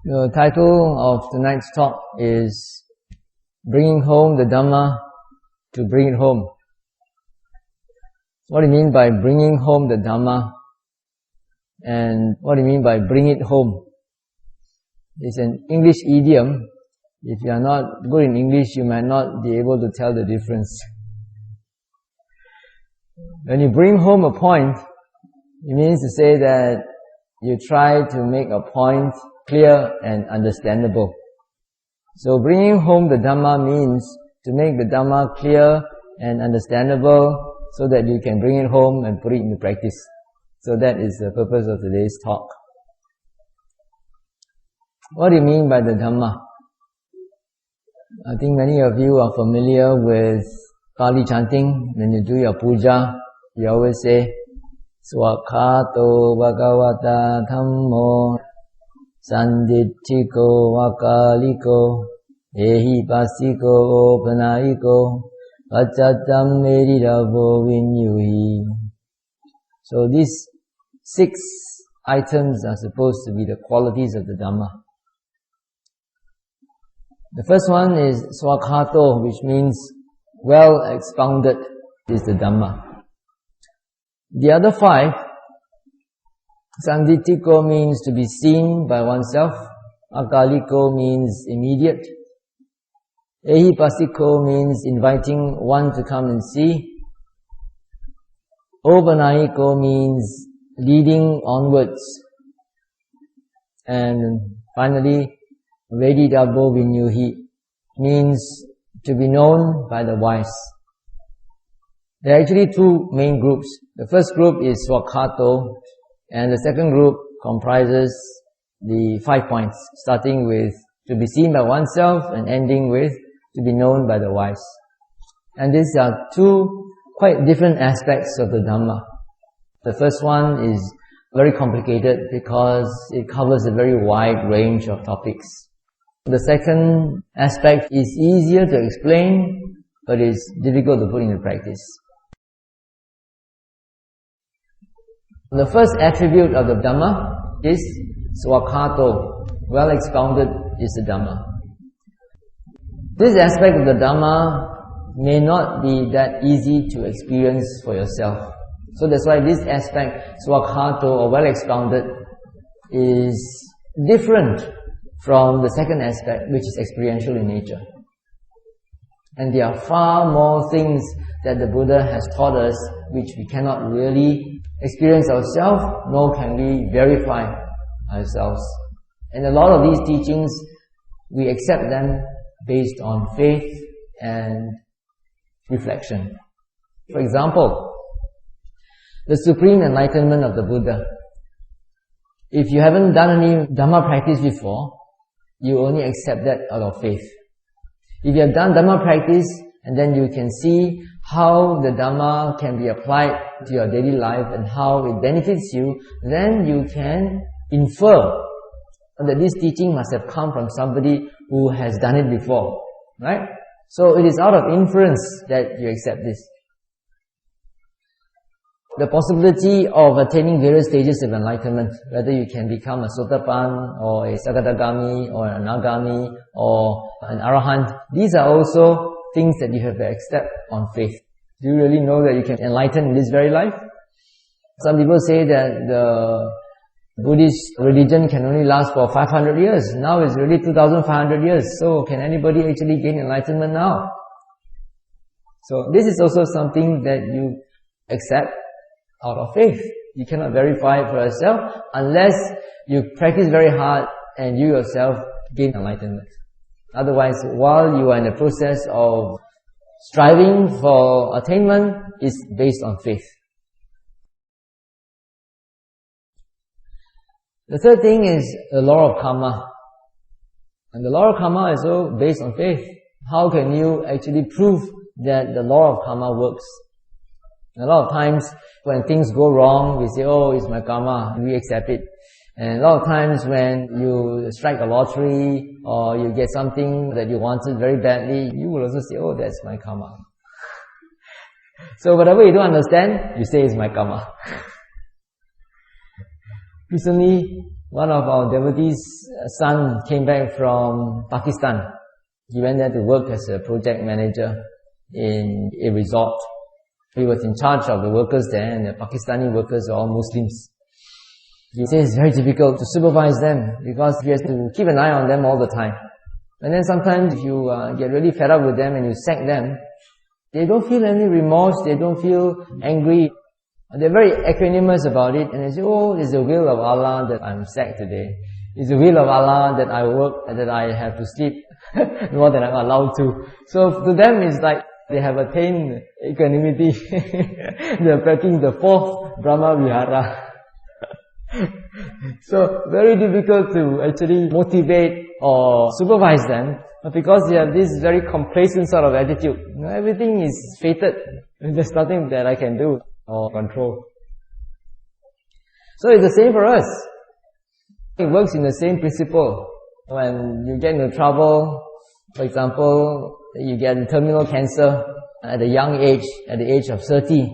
The title of tonight's talk is Bringing Home the Dhamma to Bring it Home. What do you mean by bringing home the Dhamma? And what do you mean by bring it home? It's an English idiom. If you are not good in English, you might not be able to tell the difference. When you bring home a point, it means to say that you try to make a point clear and understandable. So bringing home the Dhamma means to make the Dhamma clear and understandable so that you can bring it home and put it into practice. So that is the purpose of today's talk. What do you mean by the Dhamma? I think many of you are familiar with Pali chanting. When you do your puja, you always say, Swakhato Bhagavata Dhammo Sanditthiko Vakaliko Ehi Pasiko Opanayiko Vachatam Meriravo Vinyuhi. So these 6 items are supposed to be the qualities of the Dhamma. The first one is Swakhato, which means well expounded is the Dhamma. The other 5, Sanditthiko means to be seen by oneself. Akaliko means immediate. Ehipasiko means inviting one to come and see. Opanayiko means leading onwards. And finally, Vedidabbo Vinyuhi means to be known by the wise. There are actually 2 main groups. The first group is Swakhato, and the second group comprises the 5 points, starting with to be seen by oneself and ending with to be known by the wise. And these are 2 quite different aspects of the Dhamma. The first one is very complicated because it covers a very wide range of topics. The second aspect is easier to explain, but is difficult to put into practice. The first attribute of the Dhamma is Swakhato. Well expounded is the Dhamma. This aspect of the Dhamma may not be that easy to experience for yourself. So that's why this aspect, Swakhato or well expounded, is different from the second aspect, which is experiential in nature. And there are far more things that the Buddha has taught us which we cannot really experience ourselves, nor can we verify ourselves. And a lot of these teachings, we accept them based on faith and reflection. For example, the supreme enlightenment of the Buddha. If you haven't done any Dhamma practice before, you only accept that out of faith. If you have done Dhamma practice, and then you can see how the Dhamma can be applied to your daily life and how it benefits you, then you can infer that this teaching must have come from somebody who has done it before, right? So it is out of inference that you accept this. The possibility of attaining various stages of enlightenment, whether you can become a Sotapan or a Sakadagami or an Agami or an Arahant, these are also things that you have to accept on faith. Do you really know that you can enlighten in this very life? Some people say that the Buddhist religion can only last for 500 years. Now it's really 2,500 years. So can anybody actually gain enlightenment now? So this is also something that you accept out of faith. You cannot verify it for yourself unless you practice very hard and you yourself gain enlightenment. Otherwise, while you are in the process of striving for attainment, it's based on faith. The third thing is the law of karma. And the law of karma is also based on faith. How can you actually prove that the law of karma works? A lot of times when things go wrong, we say, oh, it's my karma, we accept it. And a lot of times when you strike a lottery or you get something that you wanted very badly, you will also say, oh, that's my karma. So whatever you don't understand, you say it's my karma. Recently, One of our devotees' son came back from Pakistan. He went there to work as a project manager in a resort. He was in charge of the workers there, and the Pakistani workers are all Muslims. He says it's very difficult to supervise them because he has to keep an eye on them all the time. And then sometimes if you get really fed up with them and you sack them, they don't feel any remorse, they don't feel angry. They're very equanimous about it, and they say, oh, it's the will of Allah that I'm sacked today. It's the will of Allah that I work, that I have to sleep more than I'm allowed to. So to them it's like they have attained equanimity. They're practicing the fourth Brahma Vihara. So very difficult to actually motivate or supervise them, but because they have this very complacent sort of attitude. Everything is fated. There's nothing that I can do or control. So it's the same for us. It works in the same principle. When you get into trouble, for example, you get terminal cancer at a young age, at the age of 30,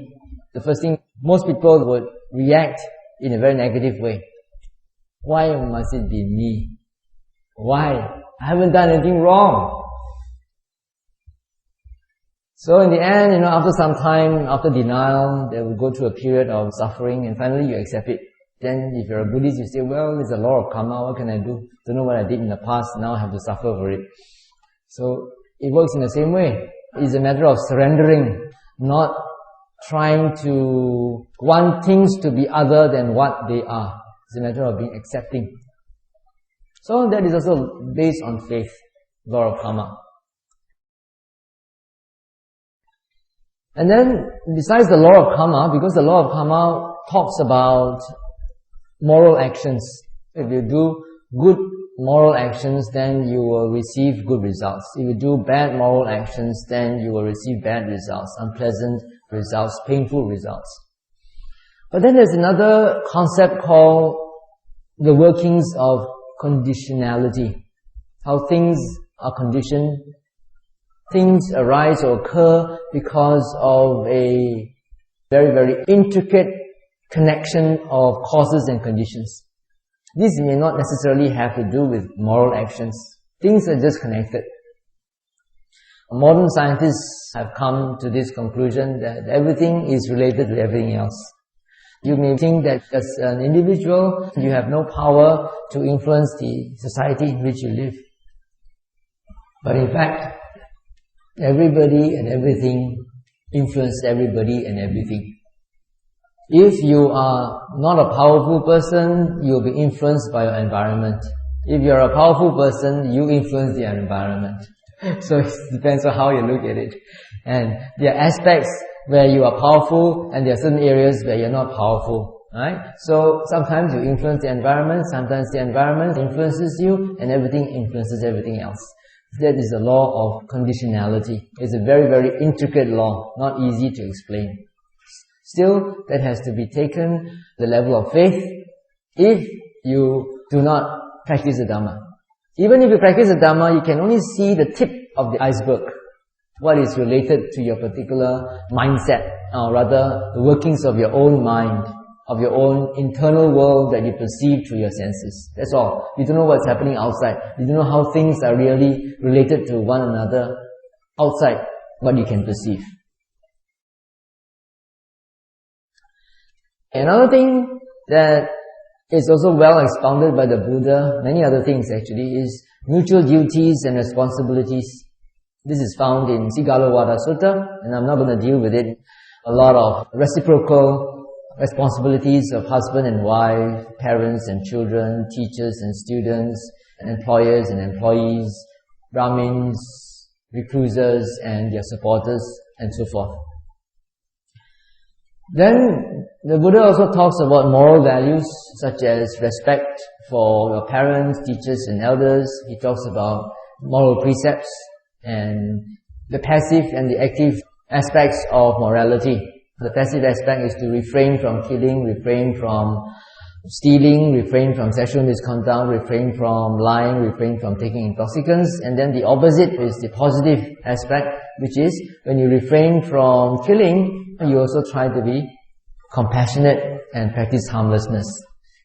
the first thing most people would react in a very negative way. Why must it be me? Why? I haven't done anything wrong. So in the end, after some time, after denial, they will go through a period of suffering, and finally you accept it. Then if you're a Buddhist, you say, well, it's a law of karma, what can I do? Don't know what I did in the past, now I have to suffer for it. So it works in the same way. It's a matter of surrendering, not trying to want things to be other than what they are. It's a matter of being accepting. So that is also based on faith, law of karma. And then, besides the law of karma, because the law of karma talks about moral actions. If you do good moral actions, then you will receive good results. If you do bad moral actions, then you will receive bad results, unpleasant results, painful results. But then there's another concept called the workings of conditionality. How things are conditioned. Things arise or occur because of a very, very intricate connection of causes and conditions. This may not necessarily have to do with moral actions. Things are just connected. Modern scientists have come to this conclusion that everything is related to everything else. You may think that as an individual, you have no power to influence the society in which you live. But in fact, everybody and everything influence everybody and everything. If you are not a powerful person, you will be influenced by your environment. If you are a powerful person, you influence the environment. So it depends on how you look at it. And there are aspects where you are powerful, and there are certain areas where you're not powerful. Right? So sometimes you influence the environment, sometimes the environment influences you, and everything influences everything else. That is the law of conditionality. It's a very, very intricate law, not easy to explain. Still, that has to be taken the level of faith if you do not practice the Dhamma. Even if you practice the Dhamma, you can only see the tip of the iceberg, what is related to your particular mindset, or rather the workings of your own mind, of your own internal world that you perceive through your senses. That's all. You don't know what's happening outside. You don't know how things are really related to one another outside what you can perceive. Another thing that is also well expounded by the Buddha, many other things actually, is mutual duties and responsibilities. This is found in Sigalovada Sutta, and I'm not going to deal with it. A lot of reciprocal responsibilities of husband and wife, parents and children, teachers and students, and employers and employees, Brahmins, reclusas and their supporters, and so forth. Then the Buddha also talks about moral values such as respect for your parents, teachers and elders. He talks about moral precepts and the passive and the active aspects of morality. The passive aspect is to refrain from killing, refrain from stealing, refrain from sexual misconduct, refrain from lying, refrain from taking intoxicants. And then the opposite is the positive aspect, which is when you refrain from killing, you also try to be compassionate and practice harmlessness.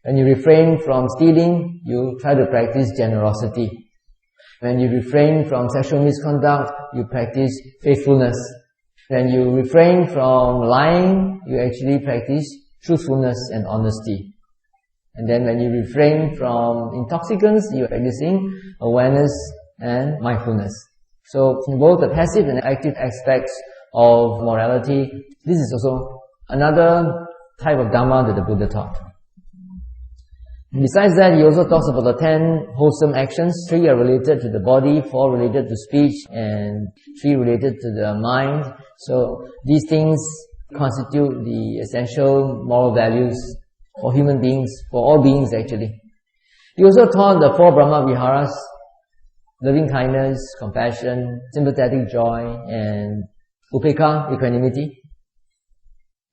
When you refrain from stealing, you try to practice generosity. When you refrain from sexual misconduct, you practice faithfulness. When you refrain from lying, you actually practice truthfulness and honesty. And then when you refrain from intoxicants, you're practicing awareness and mindfulness. So in both the passive and active aspects of morality, this is also another type of Dhamma that the Buddha taught. Besides that, he also talks about the 10 wholesome actions. 3 are related to the body, 4 related to speech, and 3 related to the mind. So these things constitute the essential moral values for human beings, for all beings actually. He also taught the 4 Brahma Viharas: loving kindness, compassion, sympathetic joy, and upekkha, equanimity.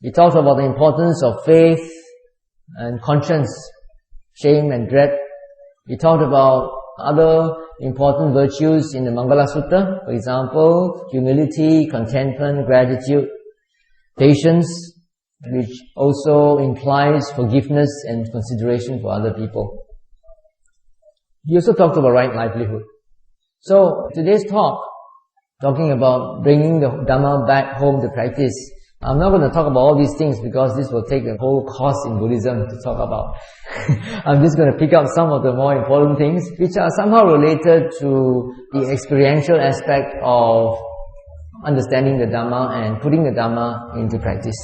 He talks about the importance of faith and conscience, shame and dread. He talked about other important virtues in the Mangala Sutta, for example, humility, contentment, gratitude, patience, which also implies forgiveness and consideration for other people. He also talked about right livelihood. So today's talk, talking about bringing the Dhamma back home to practice, I'm not going to talk about all these things because this will take a whole course in Buddhism to talk about. I'm just going to pick up some of the more important things which are somehow related to the experiential aspect of understanding the Dhamma and putting the Dhamma into practice.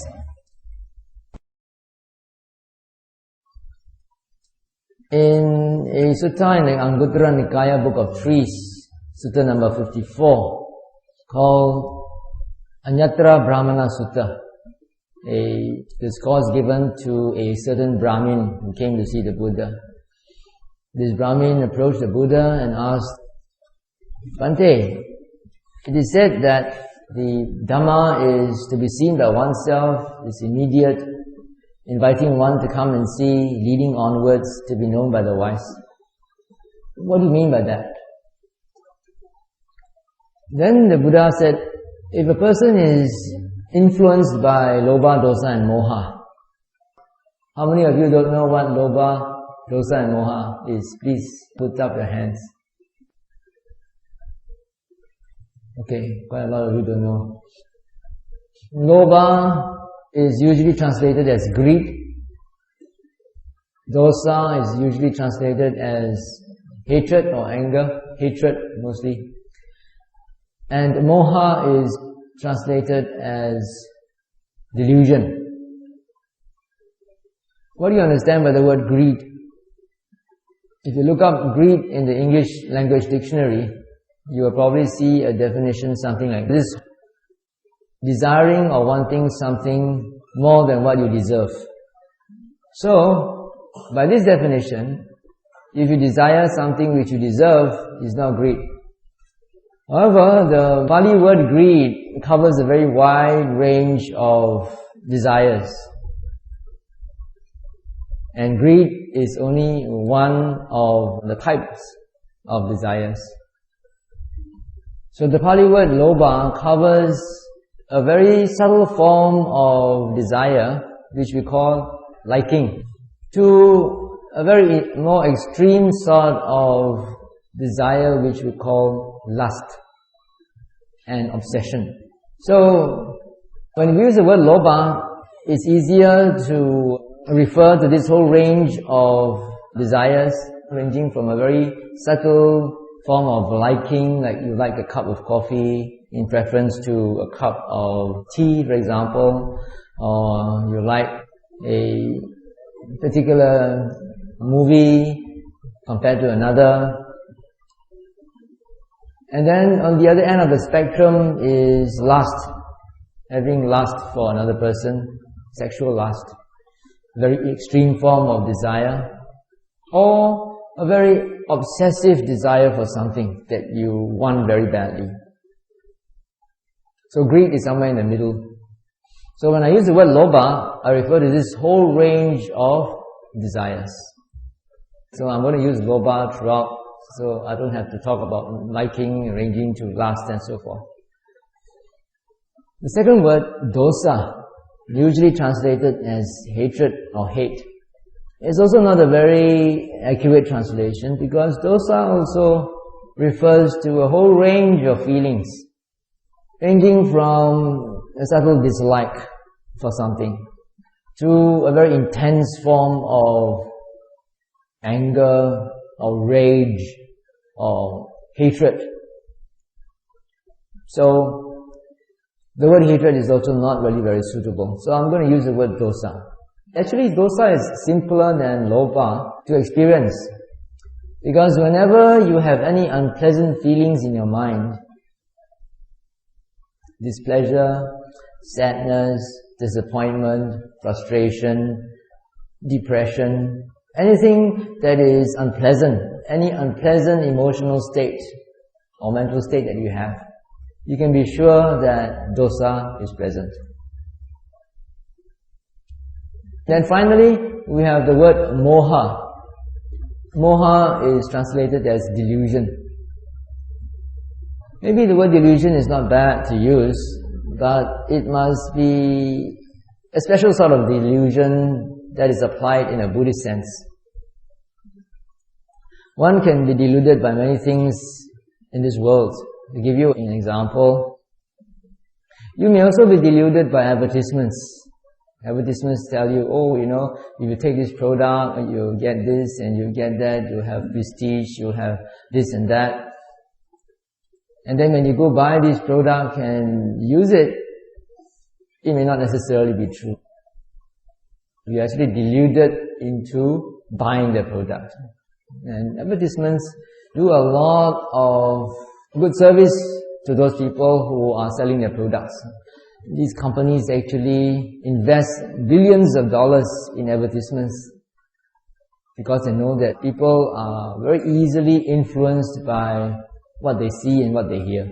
In a sutta in the Anguttara Nikaya Book of Trees, sutta number 54, called Anyatra Brahmana Sutta, a discourse given to a certain Brahmin who came to see the Buddha. This Brahmin approached the Buddha and asked, Bhante, it is said that the Dhamma is to be seen by oneself, is immediate, inviting one to come and see, leading onwards, to be known by the wise. What do you mean by that? Then the Buddha said, if a person is influenced by lobha, dosa and moha, how many of you don't know what lobha, dosa and moha is? Please put up your hands. Okay, quite a lot of you don't know. Lobha is usually translated as greed. Dosa is usually translated as hatred or anger, hatred mostly. And moha is translated as delusion. What do you understand by the word greed? If you look up greed in the English language dictionary, you will probably see a definition something like this: desiring or wanting something more than what you deserve. So, by this definition, if you desire something which you deserve, is not greed. However, the Pali word greed covers a very wide range of desires. And greed is only one of the types of desires. So the Pali word lobha covers a very subtle form of desire, which we call liking, to a very more extreme sort of desire, which we call lust and obsession. So, when we use the word lobha, it's easier to refer to this whole range of desires, ranging from a very subtle form of liking, like you like a cup of coffee in preference to a cup of tea, for example, or you like a particular movie compared to another. And then on the other end of the spectrum is lust, having lust for another person, sexual lust, very extreme form of desire, or a very obsessive desire for something that you want very badly. So greed is somewhere in the middle. So when I use the word lobha, I refer to this whole range of desires. So I'm going to use lobha throughout, so I don't have to talk about liking, ranging to lust and so forth. The second word, dosa, usually translated as hatred or hate. It's also not a very accurate translation, because dosa also refers to a whole range of feelings, ranging from a subtle dislike for something to a very intense form of anger or rage or hatred. So the word hatred is also not really very suitable. So I'm going to use the word dosa. Actually, dosa is simpler than loba to experience, because whenever you have any unpleasant feelings in your mind, displeasure, sadness, disappointment, frustration, depression, anything that is unpleasant, any unpleasant emotional state or mental state that you have, you can be sure that dosa is present. Then finally, we have the word moha. Moha is translated as delusion. Maybe the word delusion is not bad to use, but it must be a special sort of delusion that is applied in a Buddhist sense. One can be deluded by many things in this world. To give you an example, you may also be deluded by advertisements. Advertisements tell you, oh, you know, if you take this product, you'll get this and you'll get that, you'll have prestige, you'll have this and that. And then when you go buy this product and use it, it may not necessarily be true. You're actually deluded into buying the product. And advertisements do a lot of good service to those people who are selling their products. These companies actually invest billions of dollars in advertisements because they know that people are very easily influenced by what they see and what they hear,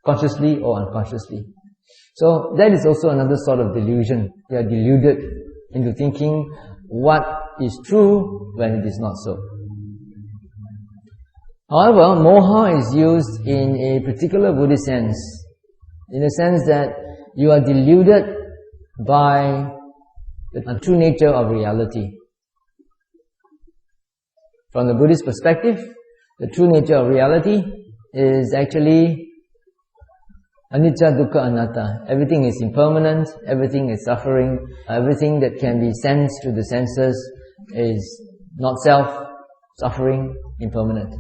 consciously or unconsciously. So that is also another sort of delusion. They are deluded into thinking what is true when it is not so. However, moha is used in a particular Buddhist sense, in the sense that you are deluded by the true nature of reality. From the Buddhist perspective, the true nature of reality is actually anicca, dukkha, anatta. Everything is impermanent, everything is suffering, everything that can be sensed through the senses is not self, suffering, impermanent.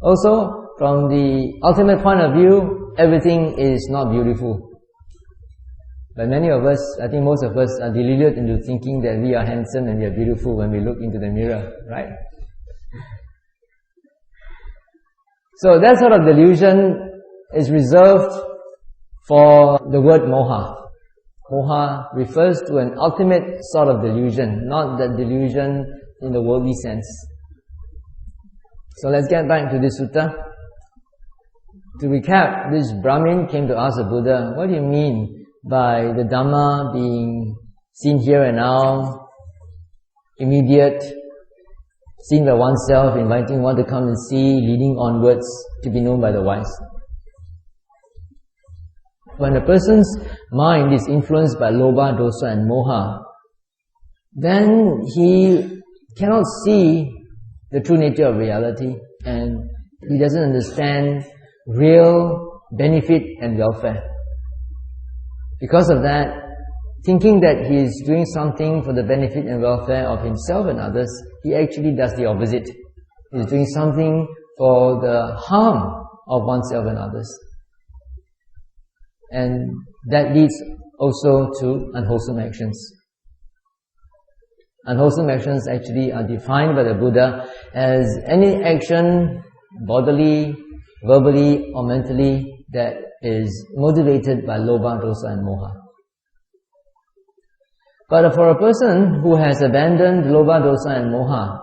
Also, from the ultimate point of view, everything is not beautiful. But many of us, I think most of us, are deluded into thinking that we are handsome and we are beautiful when we look into the mirror, right? So that sort of delusion is reserved for the word moha. Moha refers to an ultimate sort of delusion, not the delusion in the worldly sense. So let's get back to this sutta. To recap, this Brahmin came to ask the Buddha, what do you mean by the Dhamma being seen here and now, immediate, seen by oneself, inviting one to come and see, leading onwards, to be known by the wise? When a person's mind is influenced by lobha, dosa and moha, then he cannot see the true nature of reality, and he doesn't understand real benefit and welfare. Because of that, thinking that he is doing something for the benefit and welfare of himself and others, he actually does the opposite. He is doing something for the harm of oneself and others. And that leads also to unwholesome actions. Unwholesome actions actually are defined by the Buddha as any action, bodily, verbally or mentally, that is motivated by lobha, dosa and moha. But for a person who has abandoned lobha, dosa and moha,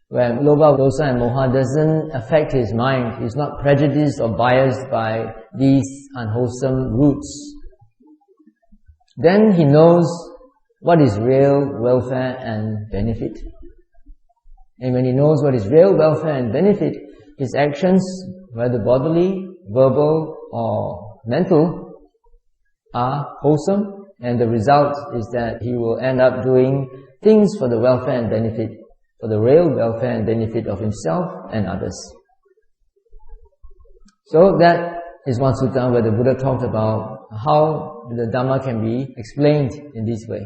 where lobha, dosa and moha doesn't affect his mind, he's not prejudiced or biased by these unwholesome roots, then he knows what is real welfare and benefit. And when he knows what is real welfare and benefit, his actions, whether bodily, verbal or mental, are wholesome, and the result is that he will end up doing things for the welfare and benefit, for the real welfare and benefit of himself and others. So that is one sutta where the Buddha talked about how the Dhamma can be explained in this way.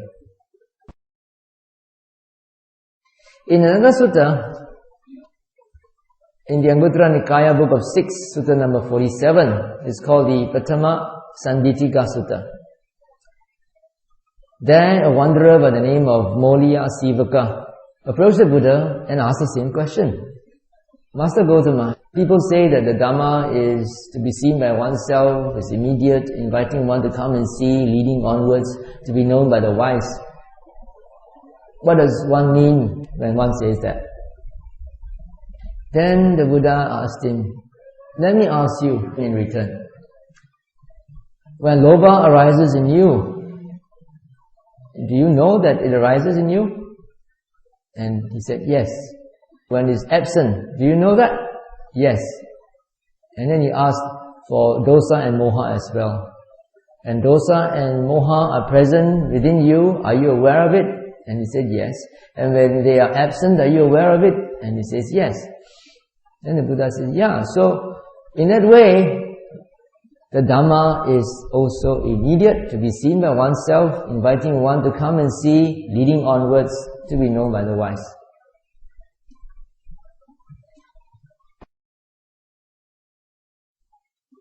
In another sutta, in the Anguttara Nikaya book of 6, sutta number 47, is called the Patama Sandittika Sutta. There, a wanderer by the name of Molliya Sivaka approached the Buddha and asked the same question. Master Gotama, people say that the Dhamma is to be seen by oneself, is immediate, inviting one to come and see, leading onwards, to be known by the wise. What does one mean when one says that? Then the Buddha asked him, let me ask you in return. When lobha arises in you, do you know that it arises in you? And he said, yes. When it's absent, do you know that? Yes. And then he asked for dosa and moha as well. And dosa and moha are present within you, are you aware of it? And he said, yes. And when they are absent, are you aware of it? And he says, yes. Then the Buddha says, yeah, so in that way, the Dhamma is also immediate, to be seen by oneself, inviting one to come and see, leading onwards, to be known by the wise.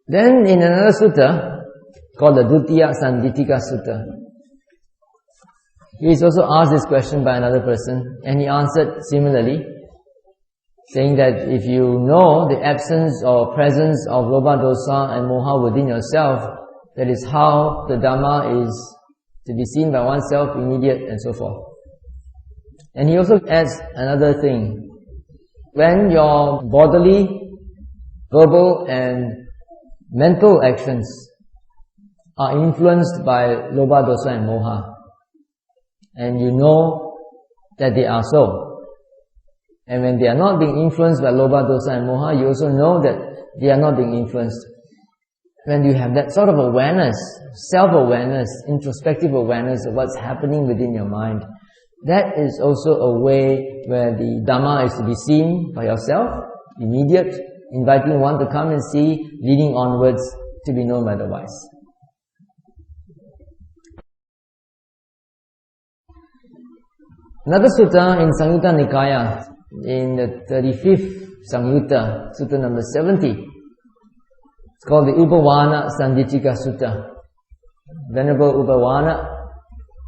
Then in another sutta, called the Dutiya Sandittika Sutta, he is also asked this question by another person, and he answered similarly, saying that if you know the absence or presence of lobha, dosa and moha within yourself, that is how the Dhamma is to be seen by oneself, immediate, and so forth. And he also adds another thing. When your bodily, verbal and mental actions are influenced by lobha, dosa and moha, and you know that they are so, and when they are not being influenced by lobha, dosa and moha, you also know that they are not being influenced. When you have that sort of awareness, self-awareness, introspective awareness of what's happening within your mind, that is also a way where the Dhamma is to be seen by yourself, immediate, inviting one to come and see, leading onwards, to be known by the wise. Another sutta in Samyutta Nikaya, in the 35th Samyutta, sutta number 70, it's called the Upawana Sandittika Sutta. Venerable Upawana,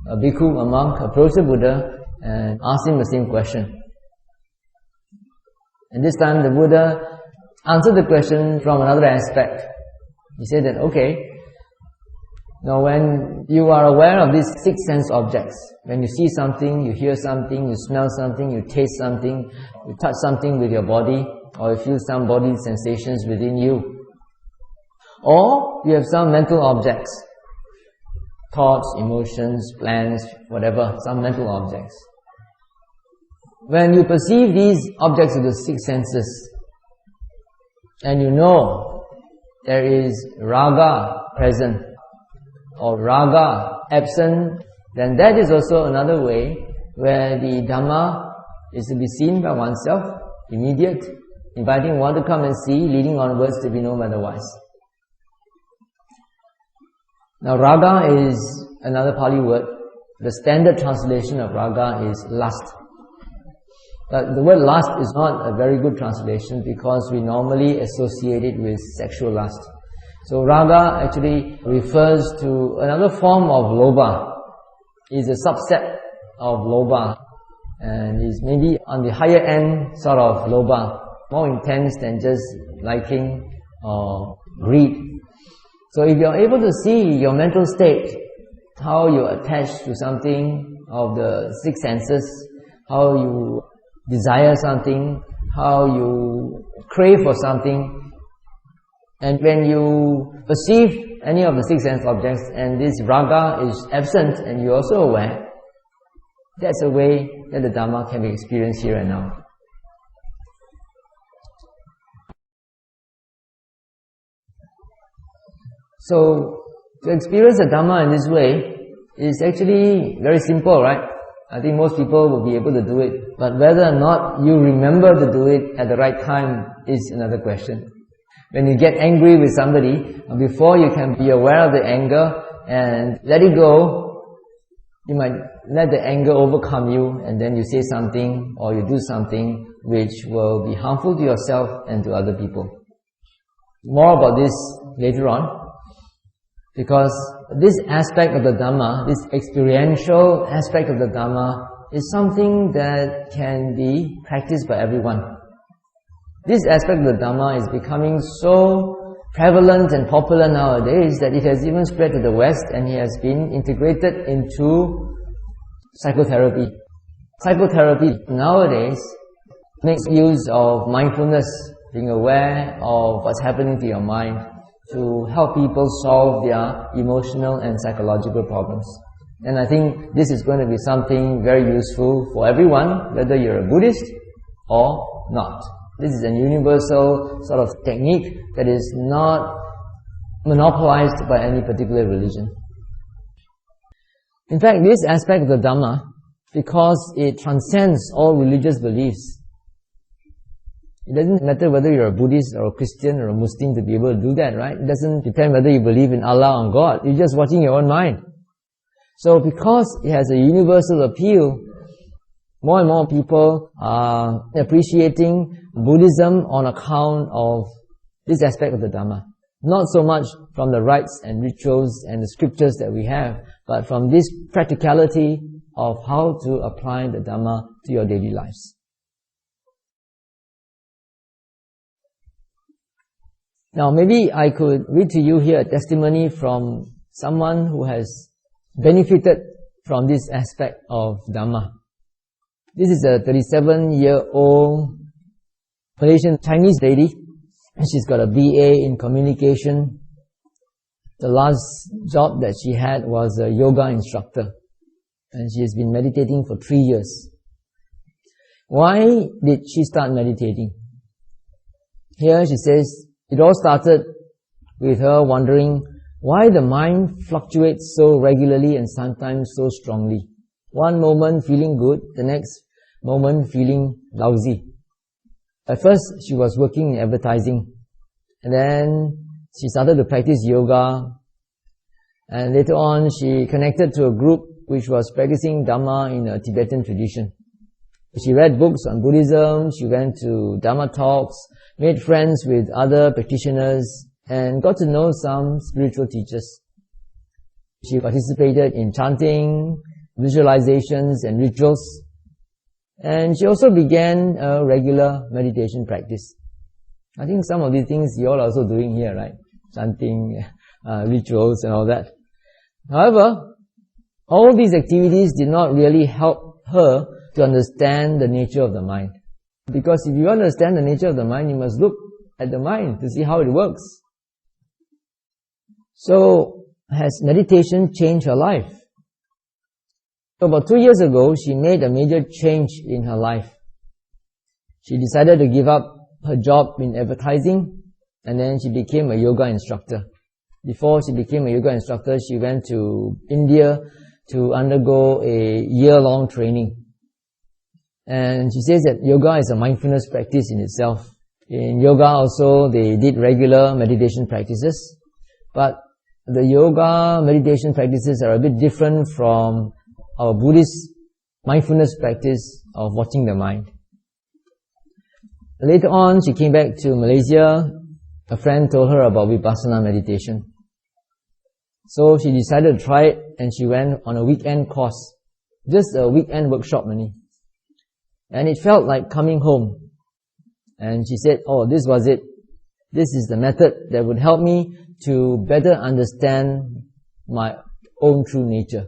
a bhikkhu, a monk, approached the Buddha and asked him the same question. And this time the Buddha answered the question from another aspect. He said that, okay, now when you are aware of these six sense objects, when you see something, you hear something, you smell something, you taste something, you touch something with your body, or you feel some bodily sensations within you, or you have some mental objects, thoughts, emotions, plans, whatever, some mental objects. When you perceive these objects of the six senses, and you know there is raga present, or raga absent, then that is also another way where the Dhamma is to be seen by oneself, immediate, inviting one to come and see, leading onwards to be known by the wise. Now raga is another Pali word. The standard translation of raga is lust. But the word lust is not a very good translation because we normally associate it with sexual lust. So raga actually refers to another form of lobha. It's a subset of lobha and is maybe on the higher end sort of lobha, more intense than just liking or greed. So if you're able to see your mental state, how you're attached to something of the six senses, how you desire something, how you crave for something, and when you perceive any of the six sense objects and this raga is absent and you're also aware, that's a way that the Dhamma can be experienced here and now. So, to experience the Dhamma in this way is actually very simple, right? I think most people will be able to do it. But whether or not you remember to do it at the right time is another question. When you get angry with somebody, before you can be aware of the anger and let it go, you might let the anger overcome you, and then you say something or you do something which will be harmful to yourself and to other people. More about this later on, because this aspect of the Dhamma, this experiential aspect of the Dhamma, is something that can be practiced by everyone. This aspect of the Dhamma is becoming so prevalent and popular nowadays that it has even spread to the West, and it has been integrated into psychotherapy. Psychotherapy nowadays makes use of mindfulness, being aware of what's happening to your mind, to help people solve their emotional and psychological problems. And I think this is going to be something very useful for everyone, whether you're a Buddhist or not. This is a universal sort of technique that is not monopolized by any particular religion. In fact, this aspect of the Dhamma, because it transcends all religious beliefs, it doesn't matter whether you're a Buddhist or a Christian or a Muslim to be able to do that, right? It doesn't depend whether you believe in Allah or God. You're just watching your own mind. So because it has a universal appeal, more and more people are appreciating Buddhism on account of this aspect of the Dhamma. Not so much from the rites and rituals and the scriptures that we have, but from this practicality of how to apply the Dhamma to your daily lives. Now maybe I could read to you here a testimony from someone who has benefited from this aspect of Dhamma. This is a 37-year-old Malaysian Chinese lady. She's got a BA in communication. The last job that she had was a yoga instructor, and she has been meditating for 3 years. Why did she start meditating? Here she says, it all started with her wondering why the mind fluctuates so regularly and sometimes so strongly. One moment feeling good, the next moment feeling lousy. At first, she was working in advertising, and then she started to practice yoga, and later on she connected to a group which was practicing Dhamma in a Tibetan tradition. She read books on Buddhism, she went to Dhamma talks, made friends with other practitioners, and got to know some spiritual teachers. She participated in chanting, visualizations and rituals, and she also began a regular meditation practice. I think some of these things you all are also doing here, right? Chanting, rituals and all that. However, all these activities did not really help her to understand the nature of the mind. Because if you understand the nature of the mind, you must look at the mind to see how it works. So, has meditation changed her life? So about 2 years ago, she made a major change in her life. She decided to give up her job in advertising, and then she became a yoga instructor. Before she became a yoga instructor, she went to India to undergo a year-long training. And she says that yoga is a mindfulness practice in itself. In yoga also, they did regular meditation practices, but the yoga meditation practices are a bit different from our Buddhist mindfulness practice of watching the mind. Later on, she came back to Malaysia. A friend told her about Vipassana meditation. So she decided to try it, and she went on a weekend course. Just a weekend workshop only. And it felt like coming home. And she said, oh, this was it. This is the method that would help me to better understand my own true nature.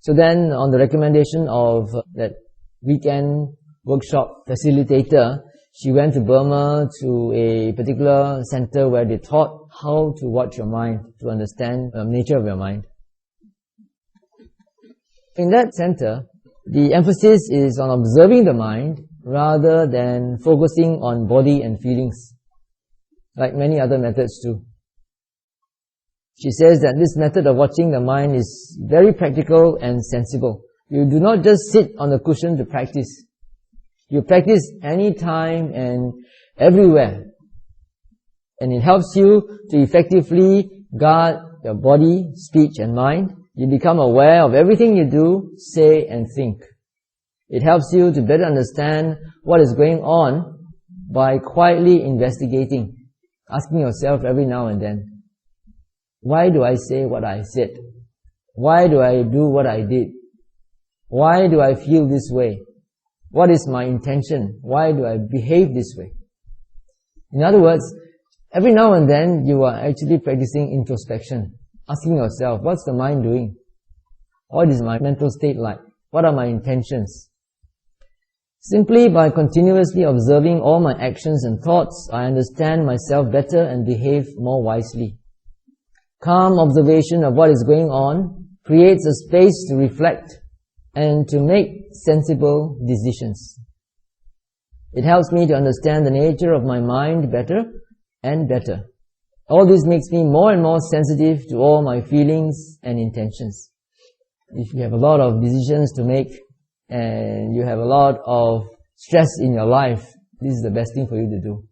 So then, on the recommendation of that weekend workshop facilitator, she went to Burma to a particular center where they taught how to watch your mind, to understand the nature of your mind. In that center, the emphasis is on observing the mind rather than focusing on body and feelings, like many other methods too. She says that this method of watching the mind is very practical and sensible. You do not just sit on the cushion to practice. You practice anytime and everywhere. And it helps you to effectively guard your body, speech and mind. You become aware of everything you do, say and think. It helps you to better understand what is going on by quietly investigating, asking yourself every now and then, why do I say what I said? Why do I do what I did? Why do I feel this way? What is my intention? Why do I behave this way? In other words, every now and then you are actually practicing introspection, asking yourself, what's the mind doing? What is my mental state like? What are my intentions? Simply by continuously observing all my actions and thoughts, I understand myself better and behave more wisely. Calm observation of what is going on creates a space to reflect and to make sensible decisions. It helps me to understand the nature of my mind better and better. All this makes me more and more sensitive to all my feelings and intentions. If you have a lot of decisions to make and you have a lot of stress in your life, this is the best thing for you to do.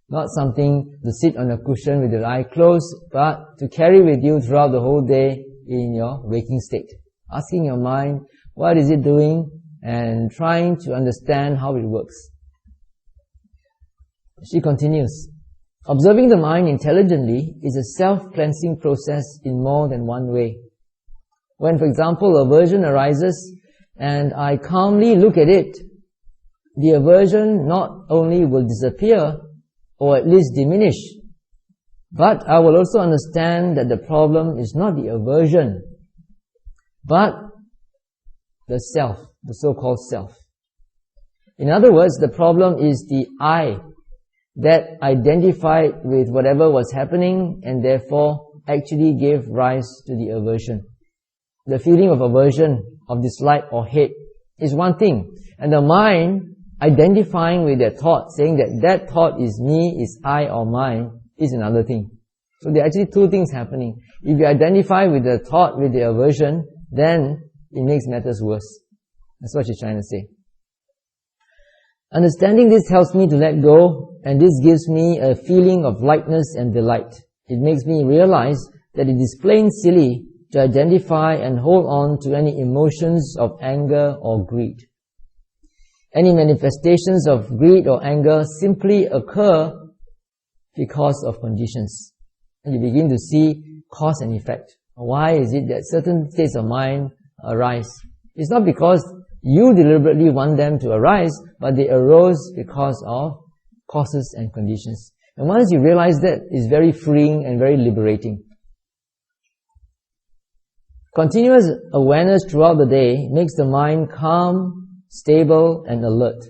Not something to sit on a cushion with your eye closed, but to carry with you throughout the whole day in your waking state. Asking your mind, what is it doing? And trying to understand how it works. She continues, observing the mind intelligently is a self-cleansing process in more than one way. When, for example, aversion arises and I calmly look at it, the aversion not only will disappear or at least diminish, but I will also understand that the problem is not the aversion, but the self, the so-called self. In other words, the problem is the I that identified with whatever was happening and therefore actually gave rise to the aversion. The feeling of aversion, of dislike or hate is one thing, and the mind identifying with that thought, saying that that thought is me, is I or mine, is another thing. So there are actually two things happening. If you identify with the thought, with the aversion, then it makes matters worse. That's what she's trying to say. Understanding this helps me to let go, and this gives me a feeling of lightness and delight. It makes me realize that it is plain silly to identify and hold on to any emotions of anger or greed. Any manifestations of greed or anger simply occur because of conditions. And you begin to see cause and effect. Why is it that certain states of mind arise? It's not because you deliberately want them to arise, but they arose because of causes and conditions. And once you realize that, it's very freeing and very liberating. Continuous awareness throughout the day makes the mind calm, stable and alert.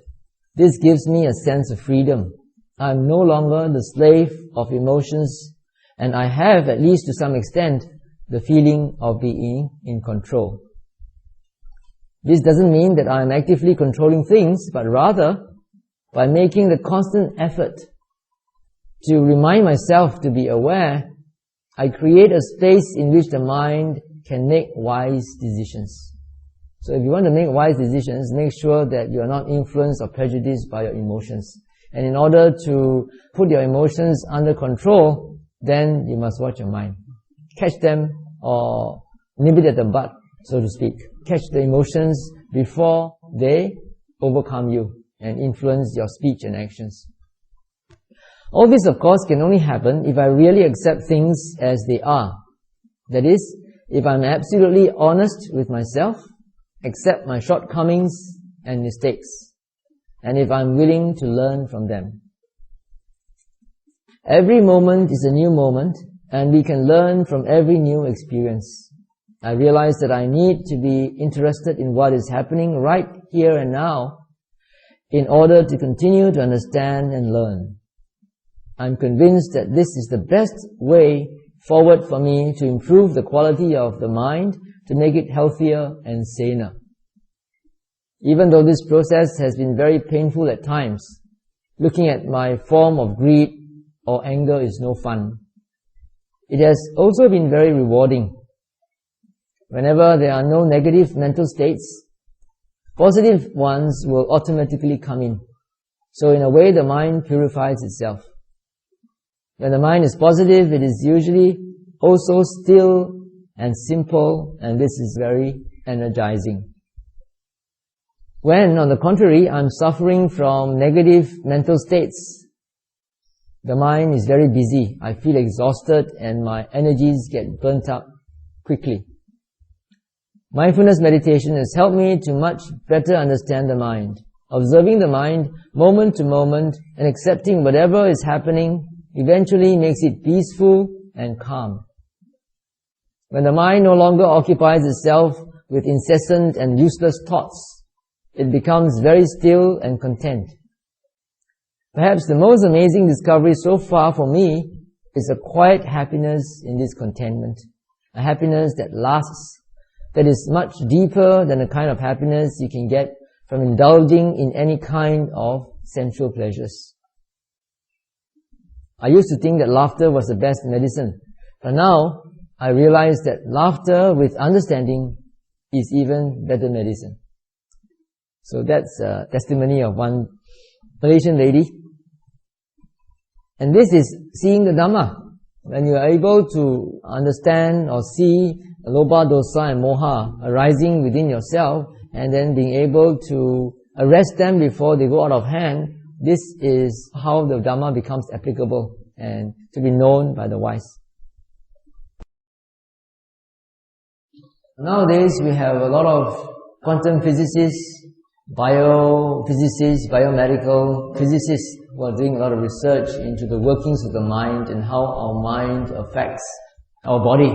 This gives me a sense of freedom. I am no longer the slave of emotions, and I have, at least to some extent, the feeling of being in control. This doesn't mean that I am actively controlling things, but rather, by making the constant effort to remind myself to be aware, I create a space in which the mind can make wise decisions. So if you want to make wise decisions, make sure that you are not influenced or prejudiced by your emotions. And in order to put your emotions under control, then you must watch your mind. Catch them or nip it at the bud, so to speak. Catch the emotions before they overcome you and influence your speech and actions. All this, of course, can only happen if I really accept things as they are. That is, if I'm absolutely honest with myself, accept my shortcomings and mistakes, and if I'm willing to learn from them. Every moment is a new moment, and we can learn from every new experience. I realize that I need to be interested in what is happening right here and now in order to continue to understand and learn. I'm convinced that this is the best way forward for me to improve the quality of the mind, to make it healthier and saner. Even though this process has been very painful at times, looking at my form of greed or anger is no fun. It has also been very rewarding. Whenever there are no negative mental states, positive ones will automatically come in. So in a way, the mind purifies itself. When the mind is positive, it is usually also still and simple, and this is very energizing. When, on the contrary, I'm suffering from negative mental states, the mind is very busy. I feel exhausted and my energies get burnt up quickly. Mindfulness meditation has helped me to much better understand the mind. Observing the mind moment to moment and accepting whatever is happening eventually makes it peaceful and calm. When the mind no longer occupies itself with incessant and useless thoughts, it becomes very still and content. Perhaps the most amazing discovery so far for me is a quiet happiness in this contentment, a happiness that lasts, that is much deeper than the kind of happiness you can get from indulging in any kind of sensual pleasures. I used to think that laughter was the best medicine, but now I realize that laughter with understanding is even better medicine. So that's a testimony of one Malaysian lady. And this is seeing the Dhamma. When you are able to understand or see lobha, dosa and moha arising within yourself, and then being able to arrest them before they go out of hand, this is how the Dhamma becomes applicable and to be known by the wise. Nowadays we have a lot of quantum physicists, biophysicists, biomedical physicists who are doing a lot of research into the workings of the mind and how our mind affects our body.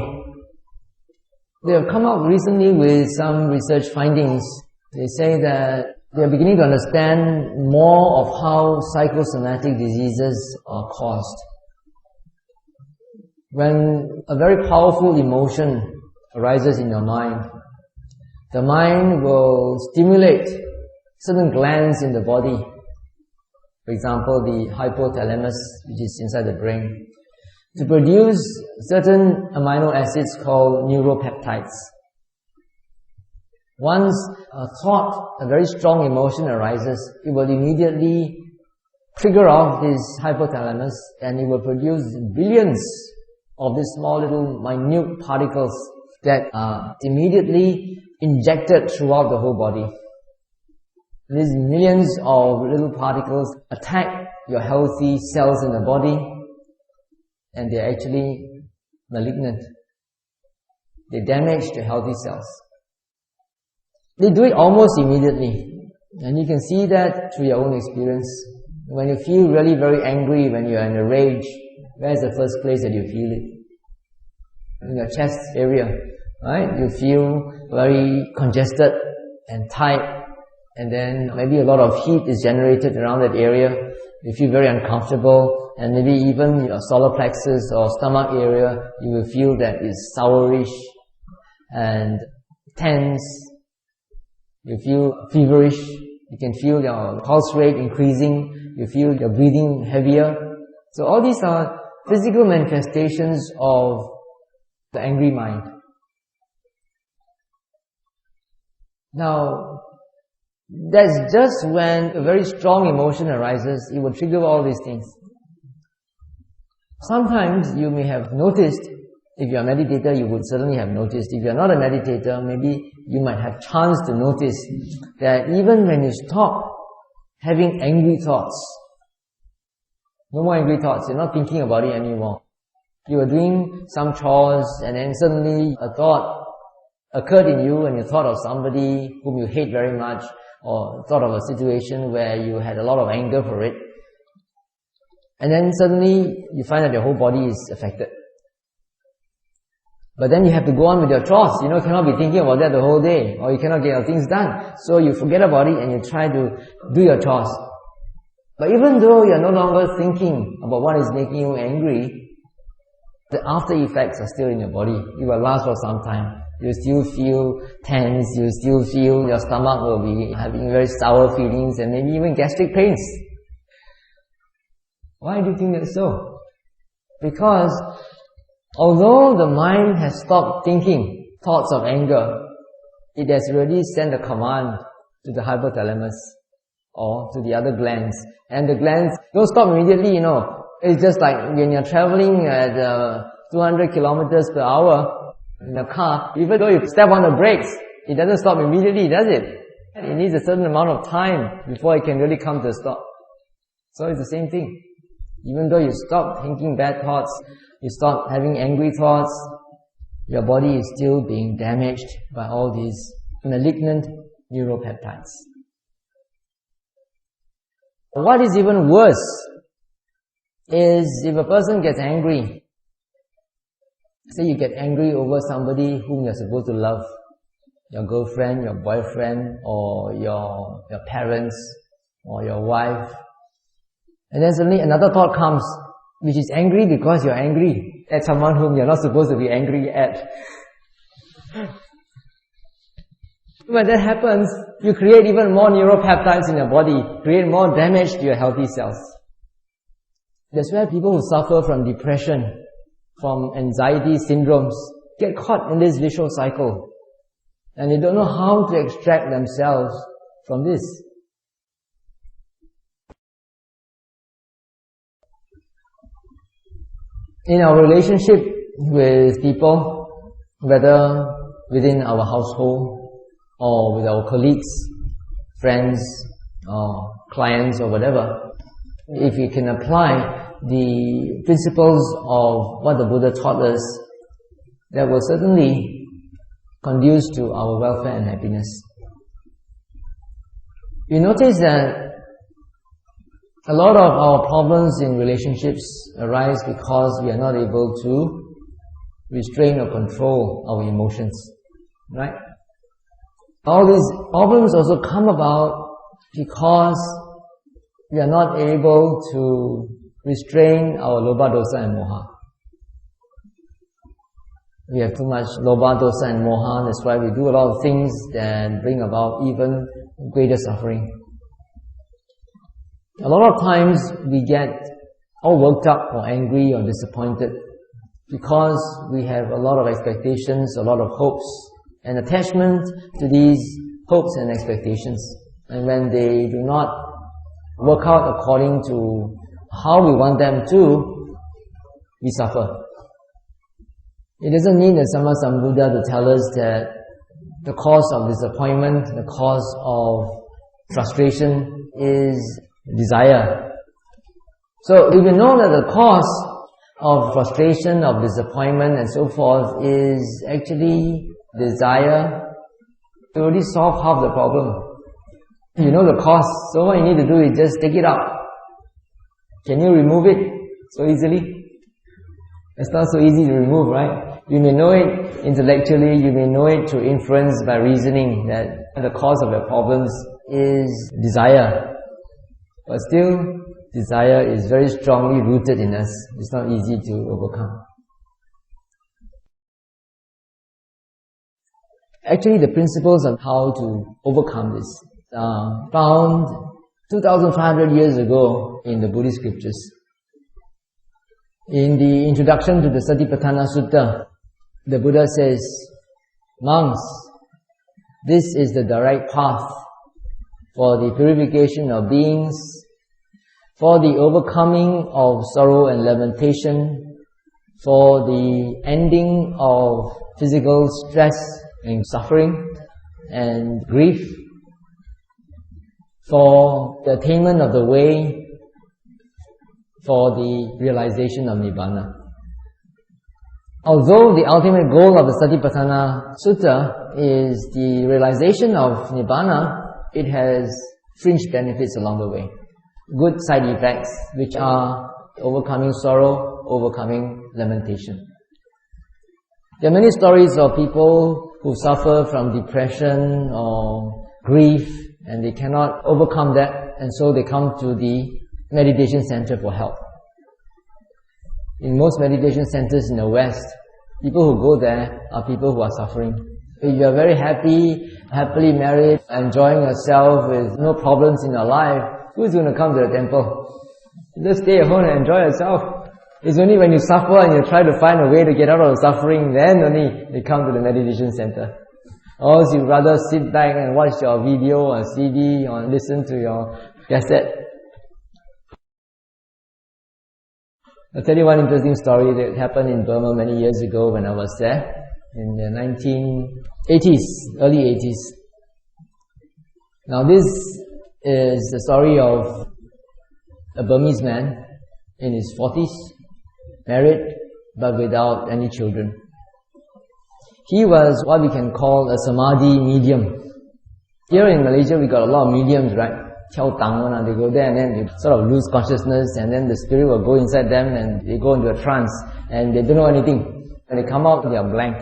They have come out recently with some research findings. They say that they are beginning to understand more of how psychosomatic diseases are caused. When a very powerful emotion arises in your mind, the mind will stimulate certain glands in the body. For example, the hypothalamus, which is inside the brain, to produce certain amino acids called neuropeptides. Once a thought, a very strong emotion arises, it will immediately trigger off this hypothalamus and it will produce billions of these small little minute particles that are immediately injected throughout the whole body. These millions of little particles attack your healthy cells in the body, and they're actually malignant. They damage the healthy cells. They do it almost immediately, and you can see that through your own experience. When you feel really very angry, when you're in a rage, where's the first place that you feel it? In your chest area, right? You feel very congested and tight, and then maybe a lot of heat is generated around that area. You feel very uncomfortable, and maybe even your solar plexus or stomach area, you will feel that it's sourish and tense. You feel feverish. You can feel your pulse rate increasing. You feel your breathing heavier. So all these are physical manifestations of the angry mind. Now, that's just when a very strong emotion arises, it will trigger all these things. Sometimes you may have noticed, if you're a meditator, you would certainly have noticed. If you're not a meditator, maybe you might have chance to notice that even when you stop having angry thoughts, no more angry thoughts, you're not thinking about it anymore. You are doing some chores and then suddenly a thought occurred in you and you thought of somebody whom you hate very much, or thought of a situation where you had a lot of anger for it. And then suddenly you find that your whole body is affected. But then you have to go on with your chores. You cannot be thinking about that the whole day, or you cannot get your things done. So you forget about it and you try to do your chores. But even though you are no longer thinking about what is making you angry, the after effects are still in your body. It will last for some time. You still feel tense, you still feel your stomach will be having very sour feelings and maybe even gastric pains. Why do you think that's so? Because although the mind has stopped thinking thoughts of anger, it has already sent a command to the hypothalamus or to the other glands. And the glands don't stop immediately, It's just like when you're traveling at 200 kilometers per hour in a car, even though you step on the brakes, it doesn't stop immediately, does it? It needs a certain amount of time before it can really come to a stop. So it's the same thing. Even though you stop thinking bad thoughts, you stop having angry thoughts, your body is still being damaged by all these malignant neuropeptides. What is even worse is if a person gets angry. Say you get angry over somebody whom you're supposed to love, your girlfriend, your boyfriend, or your parents, or your wife. And then suddenly another thought comes, which is angry because you're angry at someone whom you're not supposed to be angry at. When that happens, you create even more neuropeptides in your body, create more damage to your healthy cells. That's where people who suffer from depression, from anxiety syndromes, get caught in this vicious cycle. And they don't know how to extract themselves from this. In our relationship with people, whether within our household or with our colleagues, friends, or clients or whatever, if we can apply the principles of what the Buddha taught us, that will certainly conduce to our welfare and happiness. You notice that a lot of our problems in relationships arise because we are not able to restrain or control our emotions, right? All these problems also come about because we are not able to restrain our lobha, dosa and moha. We have too much lobha, dosa and moha, that's why we do a lot of things that bring about even greater suffering. A lot of times we get all worked up or angry or disappointed because we have a lot of expectations, a lot of hopes and attachment to these hopes and expectations. And when they do not work out according to how we want them to, we suffer. It doesn't mean that Sama Sambuddha to tell us that the cause of disappointment, the cause of frustration is desire. So if we know that the cause of frustration, of disappointment and so forth is actually desire, to already solve half the problem. You know the cause, so what you need to do is just take it out. Can you remove it so easily? It's not so easy to remove, right? You may know it intellectually, you may know it through inference by reasoning that the cause of your problems is desire. But still, desire is very strongly rooted in us. It's not easy to overcome. Actually, the principles on how to overcome this are found 2,500 years ago in the Buddhist scriptures. In the introduction to the Satipatthana Sutta, the Buddha says, "Monks, this is the direct path for the purification of beings, for the overcoming of sorrow and lamentation, for the ending of physical stress and suffering and grief, for the attainment of the way, for the realization of Nibbana." Although the ultimate goal of the Satipatthana Sutta is the realization of Nibbana, it has fringe benefits along the way. Good side effects, which are overcoming sorrow, overcoming lamentation. There are many stories of people who suffer from depression or grief, and they cannot overcome that, and so they come to the meditation center for help. In most meditation centers in the West, people who go there are people who are suffering. If you are very happily married, enjoying yourself with no problems in your life, who's going to come to the temple? Just stay at home and enjoy yourself. It's only when you suffer and you try to find a way to get out of the suffering, then only they come to the meditation center. Or else you'd rather sit back and watch your video or CD or listen to your cassette. I'll tell you one interesting story that happened in Burma many years ago when I was there, in the 1980s, early 80s. Now this is the story of a Burmese man in his 40s, married but without any children. He was what we can call a samadhi medium. Here in Malaysia we got a lot of mediums, right? They go there and then they sort of lose consciousness, and then the spirit will go inside them and they go into a trance and they don't know anything. When they come out, they are blank.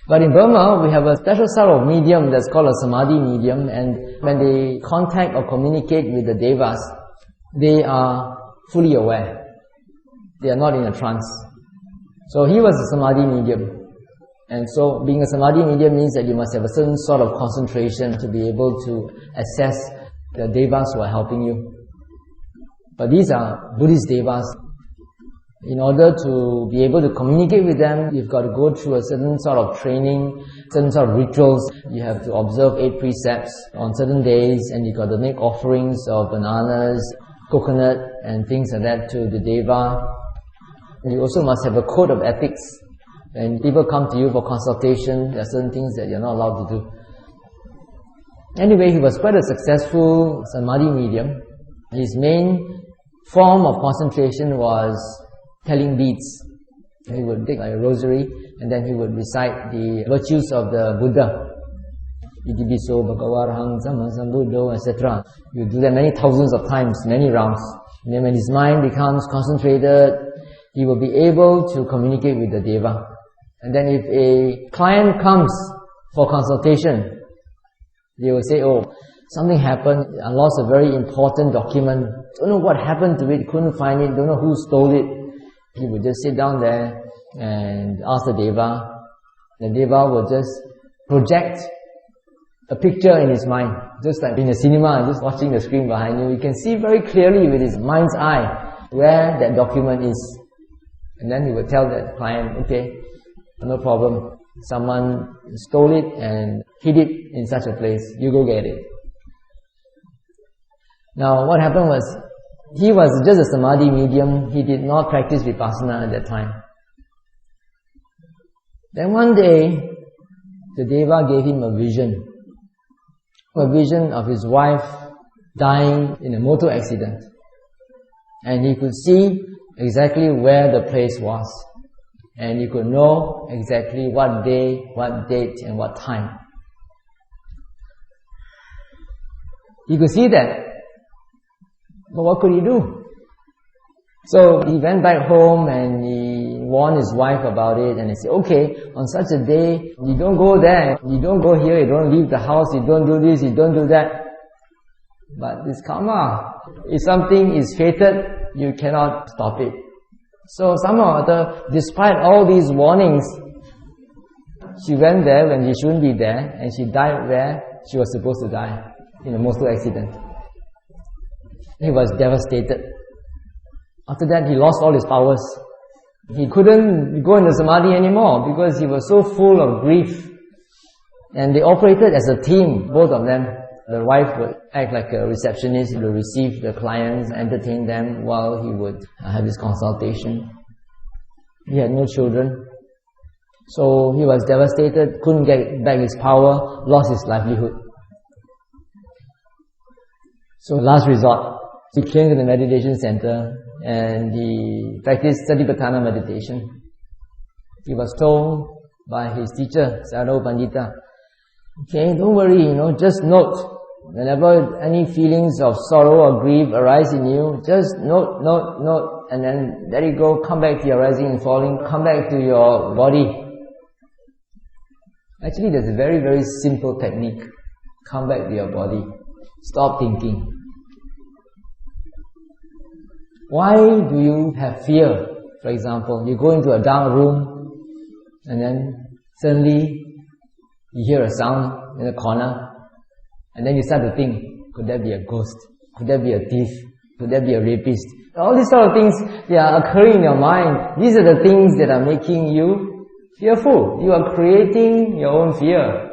But in Burma, we have a special sort of medium that's called a samadhi medium, and when they contact or communicate with the devas, they are fully aware. They are not in a trance. So he was a samadhi medium. And so being a samadhi medium means that you must have a certain sort of concentration to be able to assess the devas who are helping you. But these are Buddhist devas. In order to be able to communicate with them, you've got to go through a certain sort of training, certain sort of rituals. You have to observe 8 precepts on certain days, and you've got to make offerings of bananas, coconut, and things like that to the deva. And you also must have a code of ethics. When people come to you for consultation, there are certain things that you're not allowed to do. Anyway, he was quite a successful samadhi medium. His main form of concentration was telling beads. He would take a rosary and then he would recite the virtues of the Buddha. Itipiso, Bhagavarahang, Sammasambuddho, etc. He would do that many thousands of times, many rounds. And then when his mind becomes concentrated, he will be able to communicate with the deva. And then if a client comes for consultation, they will say, oh, something happened, I lost a very important document, don't know what happened to it, couldn't find it, don't know who stole it. He would just sit down there and ask the deva. The deva will just project a picture in his mind, just like in a cinema, just watching the screen behind you. You can see very clearly with his mind's eye where that document is. And then he will tell that client, okay, no problem, someone stole it and hid it in such a place, you go get it. Now what happened was, he was just a samadhi medium, he did not practice vipassana at that time. Then one day, the deva gave him a vision of his wife dying in a motor accident. And he could see exactly where the place was. And he could know exactly what day, what date, and what time. He could see that. But what could he do? So he went back home and he warned his wife about it, and he said, okay, on such a day, you don't go there, you don't go here, you don't leave the house, you don't do this, you don't do that. But it's karma. If something is fated, you cannot stop it. So somehow or other, despite all these warnings, she went there when she shouldn't be there, and she died where she was supposed to die, in a motor accident. He was devastated. After that, he lost all his powers. He couldn't go into samadhi anymore because he was so full of grief. And they operated as a team, both of them. The wife would act like a receptionist, he would receive the clients, entertain them while he would have his consultation. He had no children. So he was devastated, couldn't get back his power, lost his livelihood. So last resort, he came to the meditation center and he practiced Satipatthana meditation. He was told by his teacher, Sayadaw Pandita, okay, don't worry, just note. Whenever any feelings of sorrow or grief arise in you, just note, and then let it go, come back to your rising and falling, come back to your body. Actually, there's a very, very simple technique. Come back to your body. Stop thinking. Why do you have fear? For example, you go into a dark room and then suddenly you hear a sound in the corner and then you start to think, could that be a ghost? Could that be a thief? Could that be a rapist? All these sort of things, they are occurring in your mind. These are the things that are making you fearful. You are creating your own fear.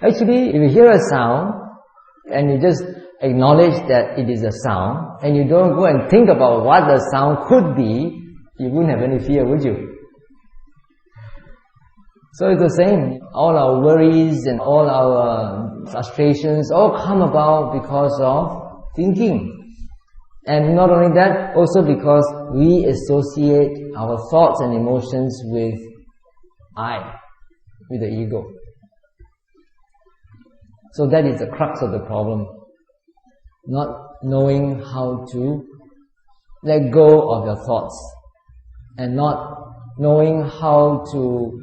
Actually, if you hear a sound, and you just acknowledge that it is a sound, and you don't go and think about what the sound could be, you wouldn't have any fear, would you? So it's the same. All our worries and all our frustrations all come about because of thinking. And not only that, also because we associate our thoughts and emotions with I, with the ego. So that is the crux of the problem. Not knowing how to let go of your thoughts, and not knowing how to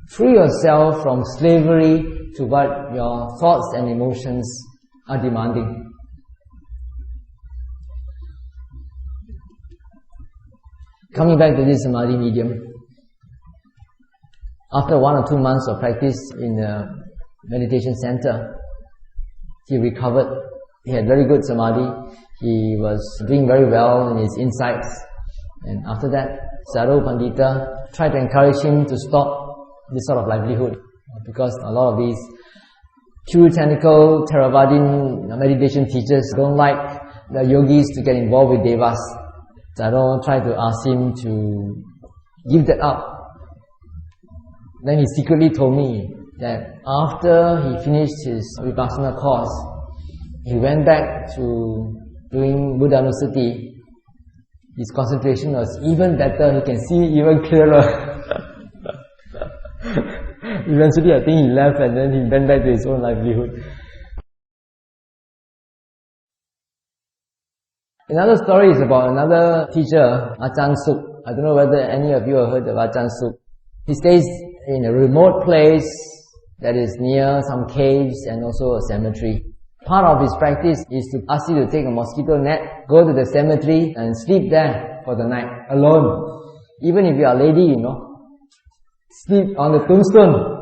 free yourself from slavery to what your thoughts and emotions are demanding. Coming back to this Samadhi medium, after 1 or 2 months of practice in the meditation center, he recovered. He had very good Samadhi. He was doing very well in his insights. And after that, Sadhu Pandita tried to encourage him to stop this sort of livelihood, because a lot of these puritanical Theravadin meditation teachers don't like the yogis to get involved with devas. Sadhu tried to ask him to give that up. Then he secretly told me that after he finished his Vipassana course, he went back to doing Buddhanussati. His concentration was even better, he can see even clearer. Eventually I think he left and then he went back to his own livelihood. Another story is about another teacher, Ajahn Suk. I don't know whether any of you have heard of Ajahn Suk. He stays in a remote place that is near some caves and also a cemetery. Part of his practice is to ask you to take a mosquito net, go to the cemetery and sleep there for the night, alone. Even if you are a lady, sleep on the tombstone.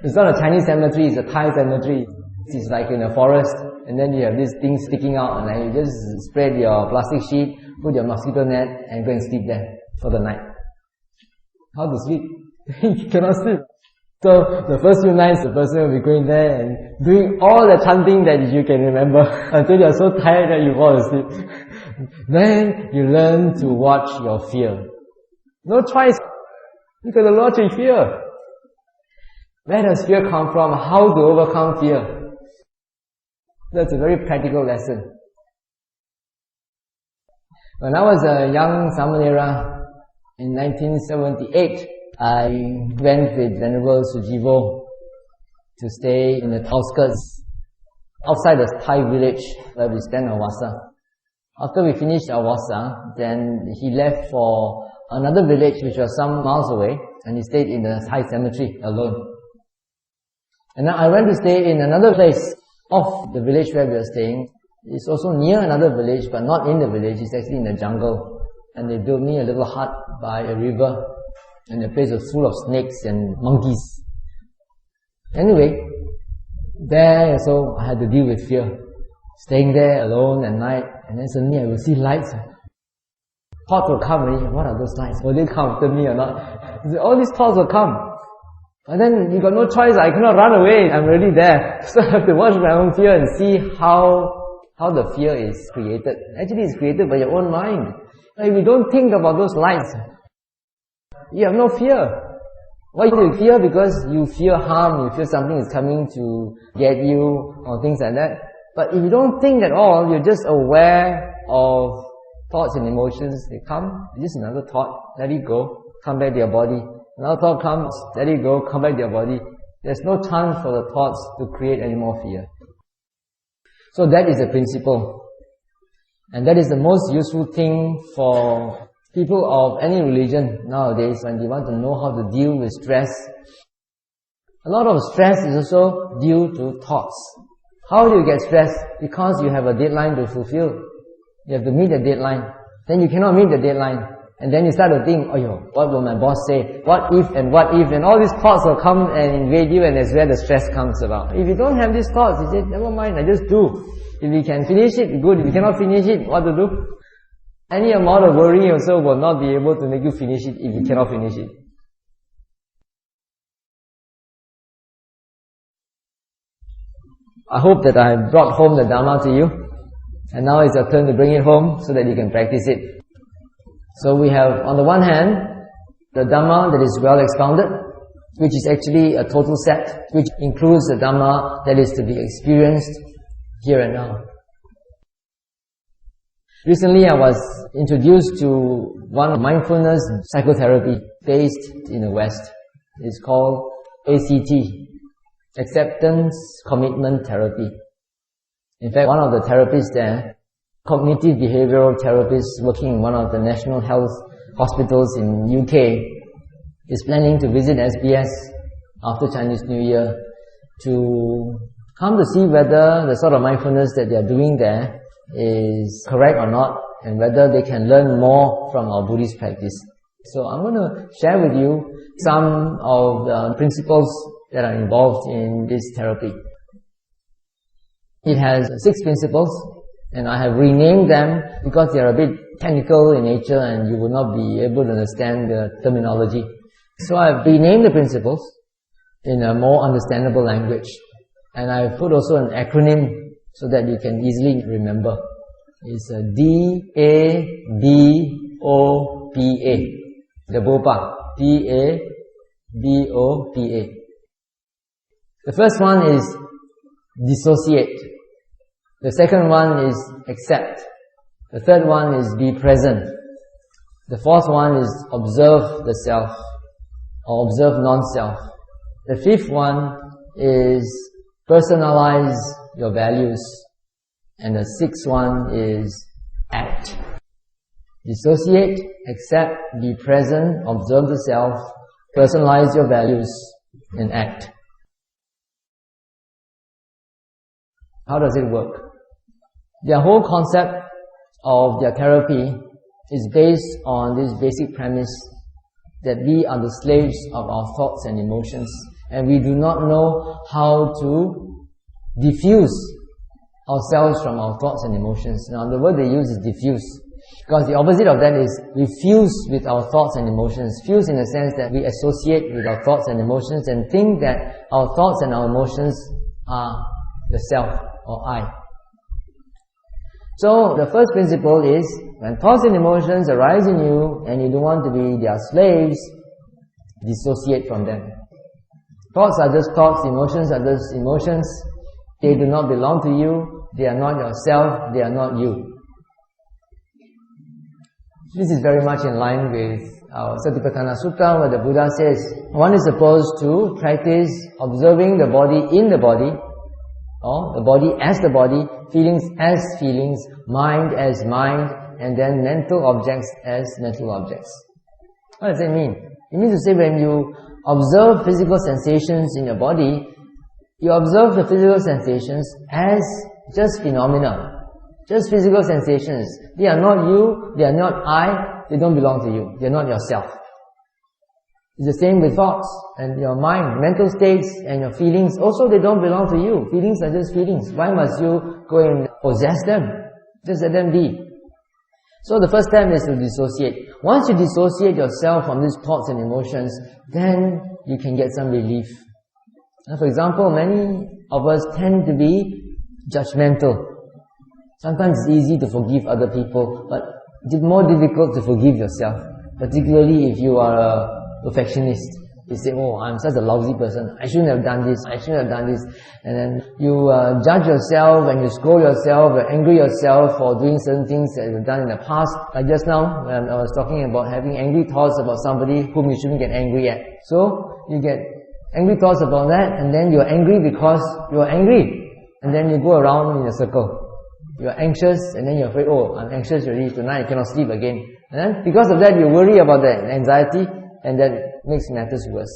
It's not a Chinese cemetery, it's a Thai cemetery. It's like in a forest, and then you have this thing sticking out, and then you just spread your plastic sheet, put your mosquito net, and go and sleep there for the night. How to sleep? You cannot sleep. So the first few nights, the person will be going there and doing all the chanting that you can remember until you are so tired that you fall asleep. Then you learn to watch your fear. No choice. You got to watch your fear. Where does fear come from? How to overcome fear? That's a very practical lesson. When I was a young Samanera in 1978, I went with Venerable Sujivo to stay in the outskirts, outside the Thai village where we spent our Vasa. After we finished our Vasa, then he left for another village which was some miles away, and he stayed in the Thai cemetery alone. And then I went to stay in another place off the village where we were staying. It's also near another village, but not in the village, it's actually in the jungle. And they built me a little hut by a river, and the place was full of snakes and monkeys. Anyway, there also I had to deal with fear. Staying there alone at night, and then suddenly I will see lights. Thoughts will come already. What are those lights? Will they come after me or not? All these thoughts will come. And then you got no choice, I cannot run away, I'm already there. So I have to watch my own fear and see how the fear is created. Actually it's created by your own mind. If you don't think about those lights, you have no fear. Why do you fear? Because you fear harm, you fear something is coming to get you, or things like that. But if you don't think at all, you're just aware of thoughts and emotions. They come, just another thought, let it go, come back to your body. Another thought comes, let it go, come back to your body. There's no chance for the thoughts to create any more fear. So that is the principle. And that is the most useful thing for people of any religion nowadays when they want to know how to deal with stress. A lot of stress is also due to thoughts. How do you get stressed? Because you have a deadline to fulfill. You have to meet the deadline. Then you cannot meet the deadline. And then you start to think, what will my boss say? What if and what if? And all these thoughts will come and invade you, and that's where the stress comes about. If you don't have these thoughts, you say, never mind, I just do. If you can finish it, good. If you cannot finish it, what to do? Any amount of worry also will not be able to make you finish it if you cannot finish it. I hope that I have brought home the Dhamma to you. And now it's your turn to bring it home so that you can practice it. So we have, on the one hand, the Dhamma that is well expounded, which is actually a total set, which includes the Dhamma that is to be experienced here and now. Recently I was introduced to one mindfulness psychotherapy based in the West. It's called ACT, Acceptance Commitment Therapy. In fact, one of the therapists there, cognitive behavioral therapist working in one of the national health hospitals in UK, is planning to visit SBS after Chinese New Year to come to see whether the sort of mindfulness that they are doing there is correct or not, and whether they can learn more from our Buddhist practice. So I'm going to share with you some of the principles that are involved in this therapy. It has 6 principles, and I have renamed them because they are a bit technical in nature and you will not be able to understand the terminology. So I've renamed the principles in a more understandable language. And I've put also an acronym so that you can easily remember. It's a D-A-B-O-P-A. The BOPA. D-A-B-O-P-A. The first one is dissociate. The second one is accept. The third one is be present. The fourth one is observe the self, or observe non-self. The fifth one is personalize your values. And the sixth one is act. Dissociate, accept, be present, observe the self, personalize your values, and act. How does it work? Their whole concept of their therapy is based on this basic premise that we are the slaves of our thoughts and emotions, and we do not know how to diffuse ourselves from our thoughts and emotions. Now the word they use is diffuse, because the opposite of that is we fuse with our thoughts and emotions. Fuse in the sense that we associate with our thoughts and emotions and think that our thoughts and our emotions are the self or I. So the first principle is, when thoughts and emotions arise in you and you don't want to be their slaves, dissociate from them. Thoughts are just thoughts, emotions are just emotions. They do not belong to you, they are not yourself, they are not you. This is very much in line with our Satipatthana Sutta, where the Buddha says one is supposed to practice observing the body in the body, or the body as the body, feelings as feelings, mind as mind, and then mental objects as mental objects. What does it mean? It means to say when you observe physical sensations in your body, you observe the physical sensations as just phenomena, just physical sensations. They are not you, they are not I, they don't belong to you, they are not yourself. It's the same with thoughts and your mind, mental states and your feelings. Also, they don't belong to you. Feelings are just feelings. Why must you go and possess them? Just let them be. So the first step is to dissociate. Once you dissociate yourself from these thoughts and emotions, then you can get some relief. For example, many of us tend to be judgmental. Sometimes it's easy to forgive other people, but it's more difficult to forgive yourself, particularly if you are a perfectionist. You say, oh, I'm such a lousy person, I shouldn't have done this, I shouldn't have done this. And then you judge yourself and you scold yourself, you angry yourself for doing certain things that you've done in the past. Like just now, when I was talking about having angry thoughts about somebody whom you shouldn't get angry at. So, you get angry thoughts about that, and then you're angry because you're angry. And then you go around in a circle. You're anxious, and then you're afraid, oh, I'm anxious already, tonight I cannot sleep again. And then, because of that, you worry about that anxiety, and that makes matters worse.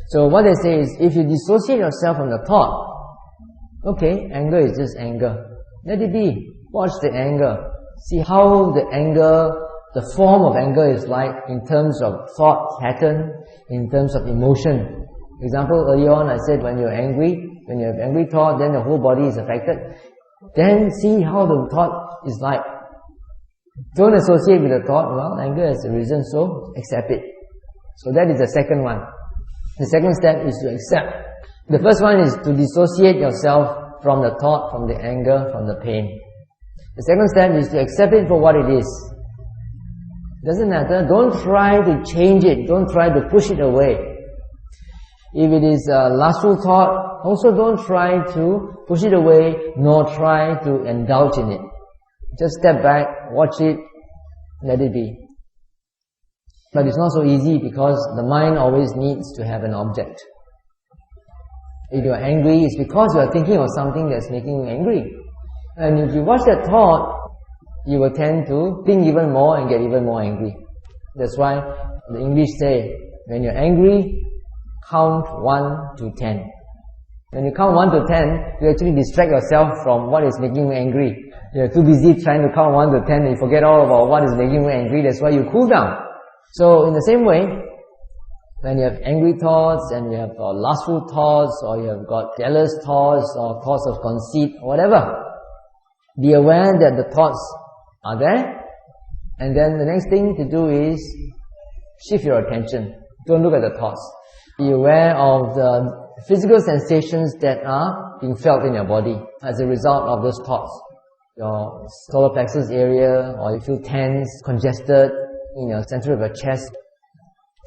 So what they say is, if you dissociate yourself from the thought, okay, anger is just anger. Let it be. Watch the anger. See how the anger, the form of anger is like in terms of thought pattern, in terms of emotion. For example, earlier on I said when you're angry, when you have angry thought, then the whole body is affected. Then see how the thought is like. Don't associate with the thought, well, anger has arisen, so accept it. So that is the second one. The second step is to accept. The first one is to dissociate yourself from the thought, from the anger, from the pain. The second step is to accept it for what it is. Doesn't matter. Don't try to change it. Don't try to push it away. If it is a lustful thought, also don't try to push it away, nor try to indulge in it. Just step back, watch it, let it be. But it's not so easy because the mind always needs to have an object. If you are angry, it's because you are thinking of something that's making you angry. And if you watch that thought, you will tend to think even more and get even more angry. That's why the English say, when you're angry, count 1 to 10. When you count 1 to 10, you actually distract yourself from what is making you angry. You're too busy trying to count 1 to 10 and you forget all about what is making you angry. That's why you cool down. So in the same way, when you have angry thoughts and you have lustful thoughts, or you have got jealous thoughts or thoughts of conceit or whatever, be aware that the thoughts are there, and then the next thing to do is shift your attention. Don't look at the thoughts. Be aware of the physical sensations that are being felt in your body as a result of those thoughts. Your solar plexus area, or you feel tense, congested in your center of your chest.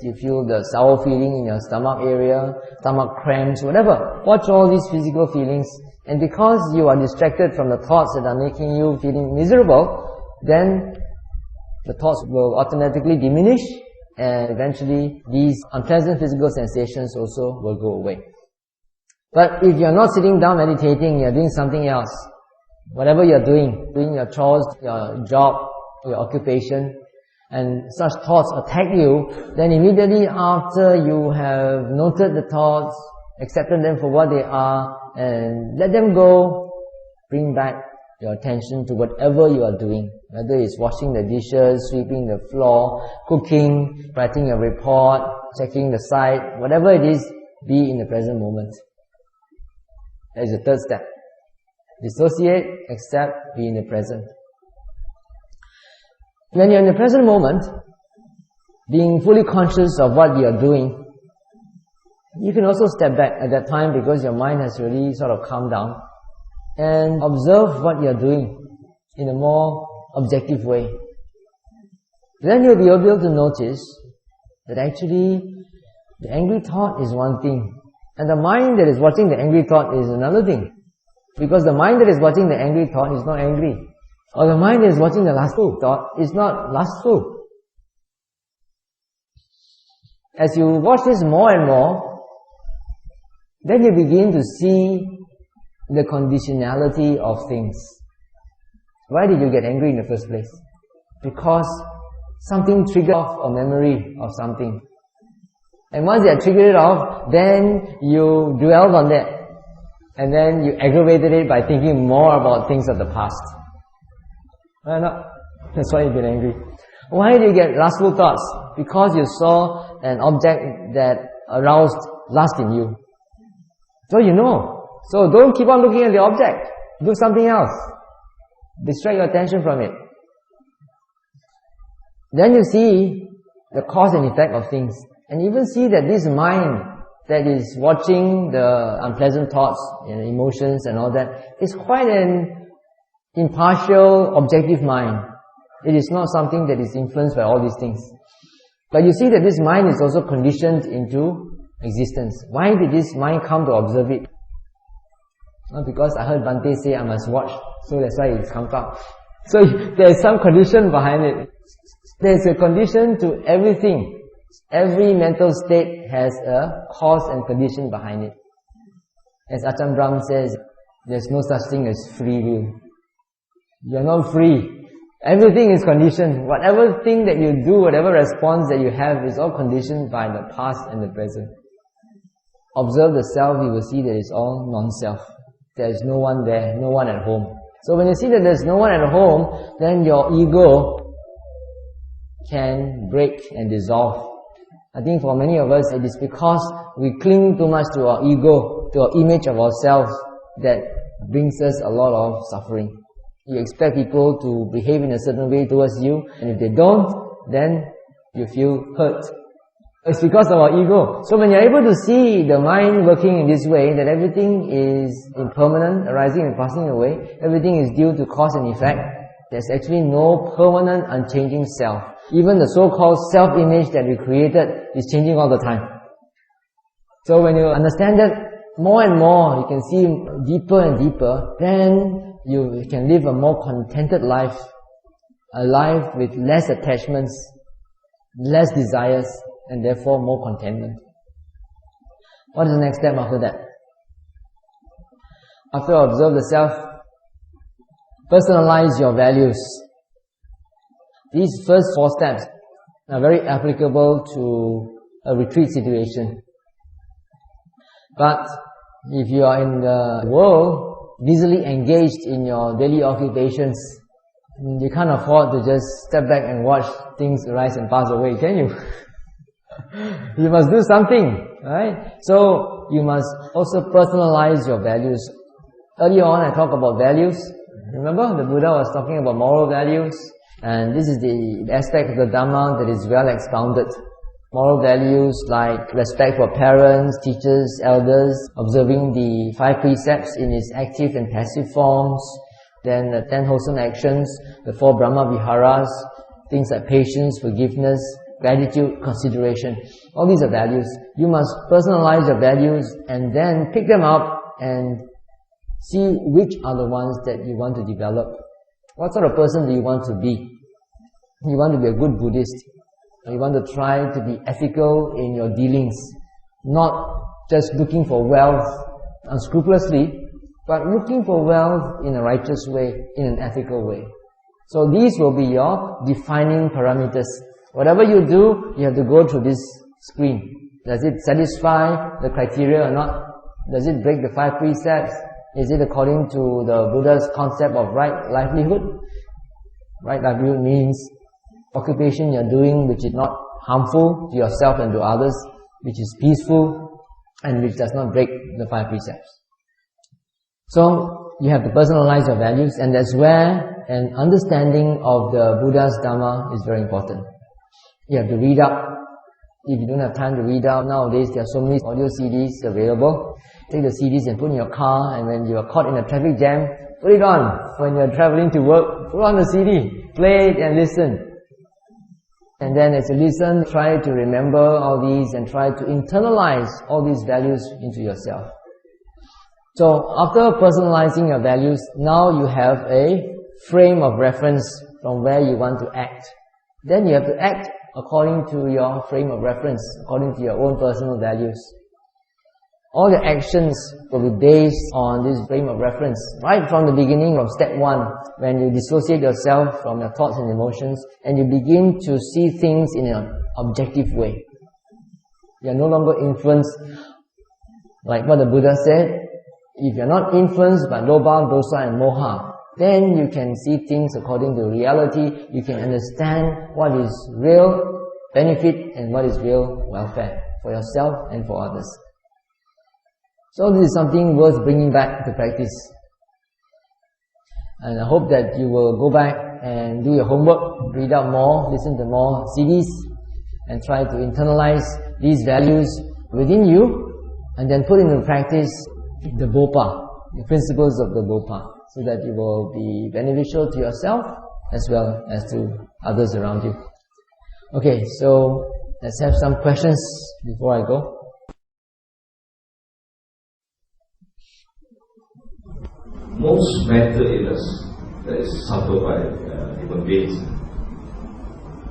You feel the sour feeling in your stomach area, stomach cramps, whatever. Watch all these physical feelings, and because you are distracted from the thoughts that are making you feeling miserable, then the thoughts will automatically diminish, and eventually these unpleasant physical sensations also will go away. But if you're not sitting down meditating, you're doing something else, whatever you're doing your chores, your job, your occupation, and such thoughts attack you, then immediately after you have noted the thoughts, accepted them for what they are, and let them go, bring back your attention to whatever you are doing, whether it's washing the dishes, sweeping the floor, cooking, writing a report, checking the site, whatever it is, be in the present moment. That is the third step. Dissociate, accept, be in the present. When you're in the present moment, being fully conscious of what you're doing, you can also step back at that time because your mind has really sort of calmed down, and observe what you're doing in a more objective way. Then you'll be able to notice that actually the angry thought is one thing, and the mind that is watching the angry thought is another thing. Because the mind that is watching the angry thought is not angry. Or the mind that is watching the lustful thought is not lustful. As you watch this more and more, then you begin to see the conditionality of things. Why did you get angry in the first place? Because something triggered off a memory of something. And once you have triggered it off, then you dwelled on that. And then you aggravated it by thinking more about things of the past. Why not? That's why you get angry. Why do you get lustful thoughts? Because you saw an object that aroused lust in you. So you know. So don't keep on looking at the object. Do something else. Distract your attention from it. Then you see the cause and effect of things. And even see that this mind that is watching the unpleasant thoughts and emotions and all that is quite an impartial, objective mind. It is not something that is influenced by all these things. But you see that this mind is also conditioned into existence. Why did this mind come to observe it? Not because I heard Bhante say I must watch, so that's why it's come out. So there is some condition behind it. There is a condition to everything. Every mental state has a cause and condition behind it. As Ajahn Brahm says, there's no such thing as free will. You're not free. Everything is conditioned. Whatever thing that you do, whatever response that you have is all conditioned by the past and the present. Observe the self, you will see that it's all non-self. There is no one there, no one at home. So when you see that there's no one at home, then your ego can break and dissolve. I think for many of us, it is because we cling too much to our ego, to our image of ourselves, that brings us a lot of suffering. You expect people to behave in a certain way towards you, and if they don't, then you feel hurt. It's because of our ego. So when you're able to see the mind working in this way, that everything is impermanent, arising and passing away, everything is due to cause and effect, there's actually no permanent, unchanging self. Even the so-called self-image that we created is changing all the time. So when you understand that more and more, you can see deeper and deeper, then you can live a more contented life, a life with less attachments, less desires, and therefore more contentment. What is the next step after that? After you observe the self, personalize your values. These first 4 steps are very applicable to a retreat situation. But if you are in the world, busily engaged in your daily occupations, you can't afford to just step back and watch things arise and pass away, can you? You must do something, right? So you must also personalize your values. Earlier on I talked about values. Remember, the Buddha was talking about moral values, and this is the aspect of the Dhamma that is well expounded. Moral values like respect for parents, teachers, elders, observing the 5 precepts in its active and passive forms, then the 10 wholesome actions, the 4 Brahma Viharas, things like patience, forgiveness, gratitude, consideration. All these are values. You must personalize your values and then pick them up and see which are the ones that you want to develop. What sort of person do you want to be? You want to be a good Buddhist. You want to try to be ethical in your dealings, not just looking for wealth unscrupulously, but looking for wealth in a righteous way, in an ethical way. So these will be your defining parameters. Whatever you do, you have to go through this screen. Does it satisfy the criteria or not? Does it break the 5 precepts? Is it according to the Buddha's concept of right livelihood? Right livelihood means occupation you're doing which is not harmful to yourself and to others, which is peaceful, and which does not break the 5 precepts. So you have to personalize your values, and that's where an understanding of the Buddha's Dhamma is very important. You have to read up. If you don't have time to read up, nowadays there are so many audio CDs available. Take the CDs and put in your car, and when you are caught in a traffic jam, put it on. When you're traveling to work, put on the CD, play it and listen. And then as you listen, try to remember all these and try to internalize all these values into yourself. So after personalizing your values, now you have a frame of reference from where you want to act. Then you have to act according to your frame of reference, according to your own personal values. All your actions will be based on this frame of reference. Right from the beginning, from step 1, when you dissociate yourself from your thoughts and emotions, and you begin to see things in an objective way. You are no longer influenced, like what the Buddha said, if you are not influenced by lobha, dosa and moha, then you can see things according to reality. You can understand what is real benefit and what is real welfare for yourself and for others. So this is something worth bringing back to practice. And I hope that you will go back and do your homework, read out more, listen to more CDs, and try to internalize these values within you, and then put into practice the Bopa, the principles of the Bopa, so that it will be beneficial to yourself as well as to others around you. Okay, so let's have some questions before I go. Most mental illness that is suffered by human beings,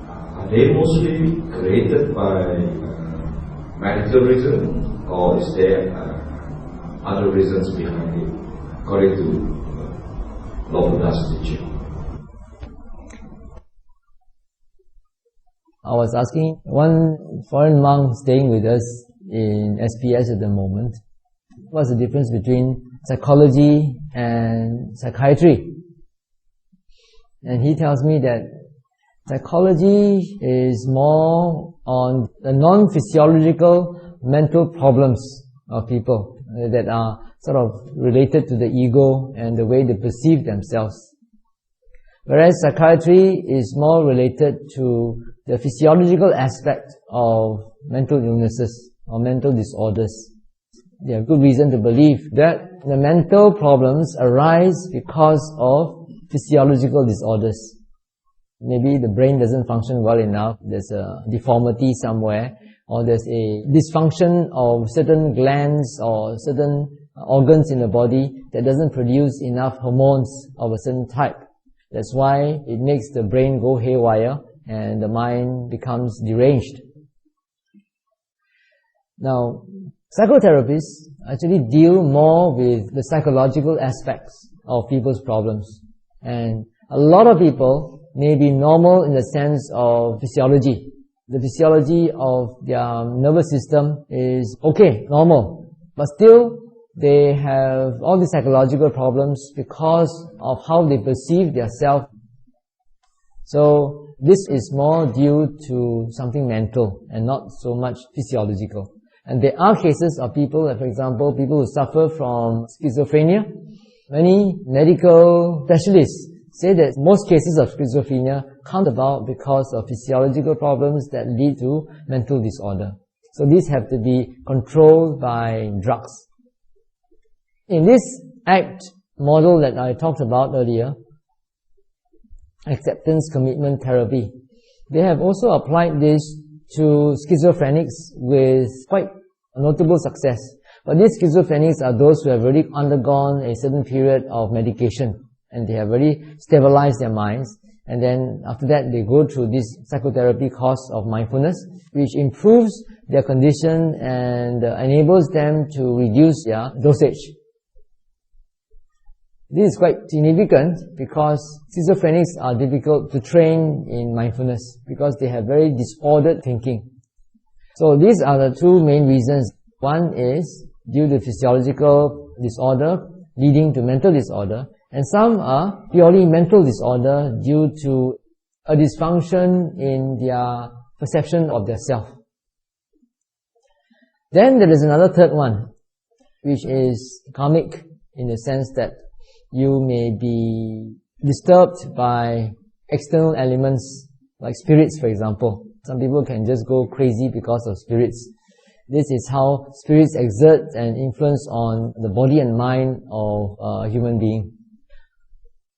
are they mostly created by medical reasons, or is there other reasons behind it, according to Lord Buddha's teaching? I was asking one foreign monk staying with us in SPS at the moment, what's the difference between psychology and psychiatry? And he tells me that psychology is more on the non-physiological mental problems of people that are sort of related to the ego and the way they perceive themselves. Whereas psychiatry is more related to the physiological aspect of mental illnesses or mental disorders. They have good reason to believe that the mental problems arise because of physiological disorders. Maybe the brain doesn't function well enough, there's a deformity somewhere, or there's a dysfunction of certain glands or certain organs in the body that doesn't produce enough hormones of a certain type. That's why it makes the brain go haywire and the mind becomes deranged. Now, psychotherapists actually deal more with the psychological aspects of people's problems. And a lot of people may be normal in the sense of physiology. The physiology of their nervous system is okay, normal. But still, they have all these psychological problems because of how they perceive their self. So, this is more due to something mental and not so much physiological. And there are cases of people, like for example, people who suffer from schizophrenia. Many medical specialists say that most cases of schizophrenia come about because of physiological problems that lead to mental disorder. So these have to be controlled by drugs. In this ACT model that I talked about earlier, acceptance commitment therapy, they have also applied this to schizophrenics with quite notable success. But these schizophrenics are those who have already undergone a certain period of medication and they have already stabilized their minds, and then after that they go through this psychotherapy course of mindfulness, which improves their condition and enables them to reduce their dosage. This is quite significant because schizophrenics are difficult to train in mindfulness because they have very disordered thinking. So these are the two main reasons. One is due to physiological disorder leading to mental disorder, and some are purely mental disorder due to a dysfunction in their perception of their self. Then there is another third one, which is karmic, in the sense that you may be disturbed by external elements like spirits, for example. Some people can just go crazy because of spirits. This is how spirits exert an influence on the body and mind of a human being.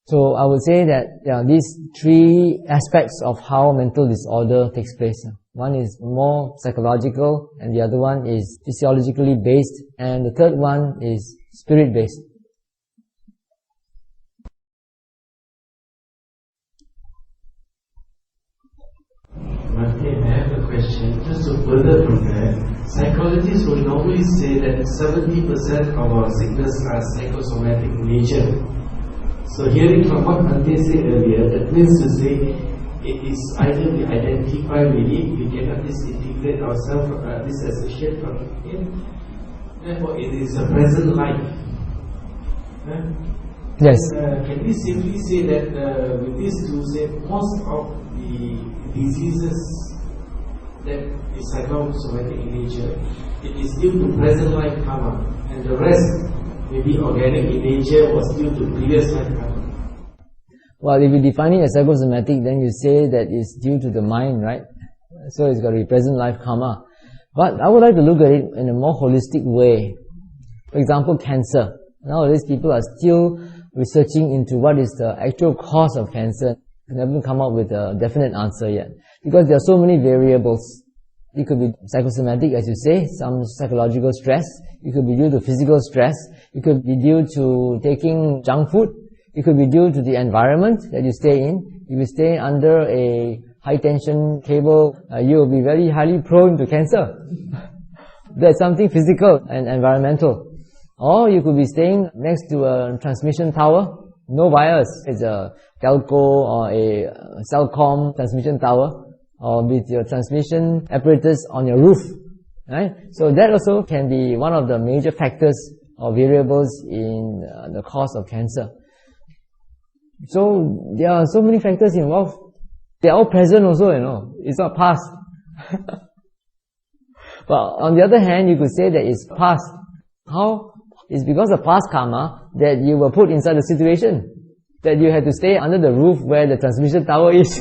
So I would say that these three aspects of how mental disorder takes place. One is more psychological, and the other one is physiologically based, and the third one is spirit based. I have a question. Just to further from that, psychologists will normally say that 70% of our sickness are psychosomatic in nature. So hearing from what Ante said earlier, that means to say it is either we identify with it, we cannot disintegrate ourselves, disassociate from it. Therefore, it is a present life. Yes. Can we simply say that with this to say most of the diseases that is psychosomatic in nature, it is due to present life karma, and the rest maybe organic in nature was due to previous life karma? Well, if you define it as psychosomatic, then you say that it's due to the mind, right? So it's got to be present life karma. But I would like to look at it in a more holistic way. For example, cancer. Nowadays people are still researching into what is the actual cause of cancer. They haven't come up with a definite answer yet, because there are so many variables. It could be psychosomatic, as you say, some psychological stress. It could be due to physical stress. It could be due to taking junk food. It could be due to the environment that you stay in. If you stay under a high tension cable, you will be very highly prone to cancer. That's something physical and environmental. Or you could be staying next to a transmission tower, no wires. It's a telco or a Cellcom transmission tower, or with your transmission apparatus on your roof, right? So that also can be one of the major factors or variables in the cause of cancer. So there are so many factors involved. They are all present also, It's not past. But on the other hand, you could say that it's past. How? It's because of past karma that you were put inside the situation, that you had to stay under the roof where the transmission tower is.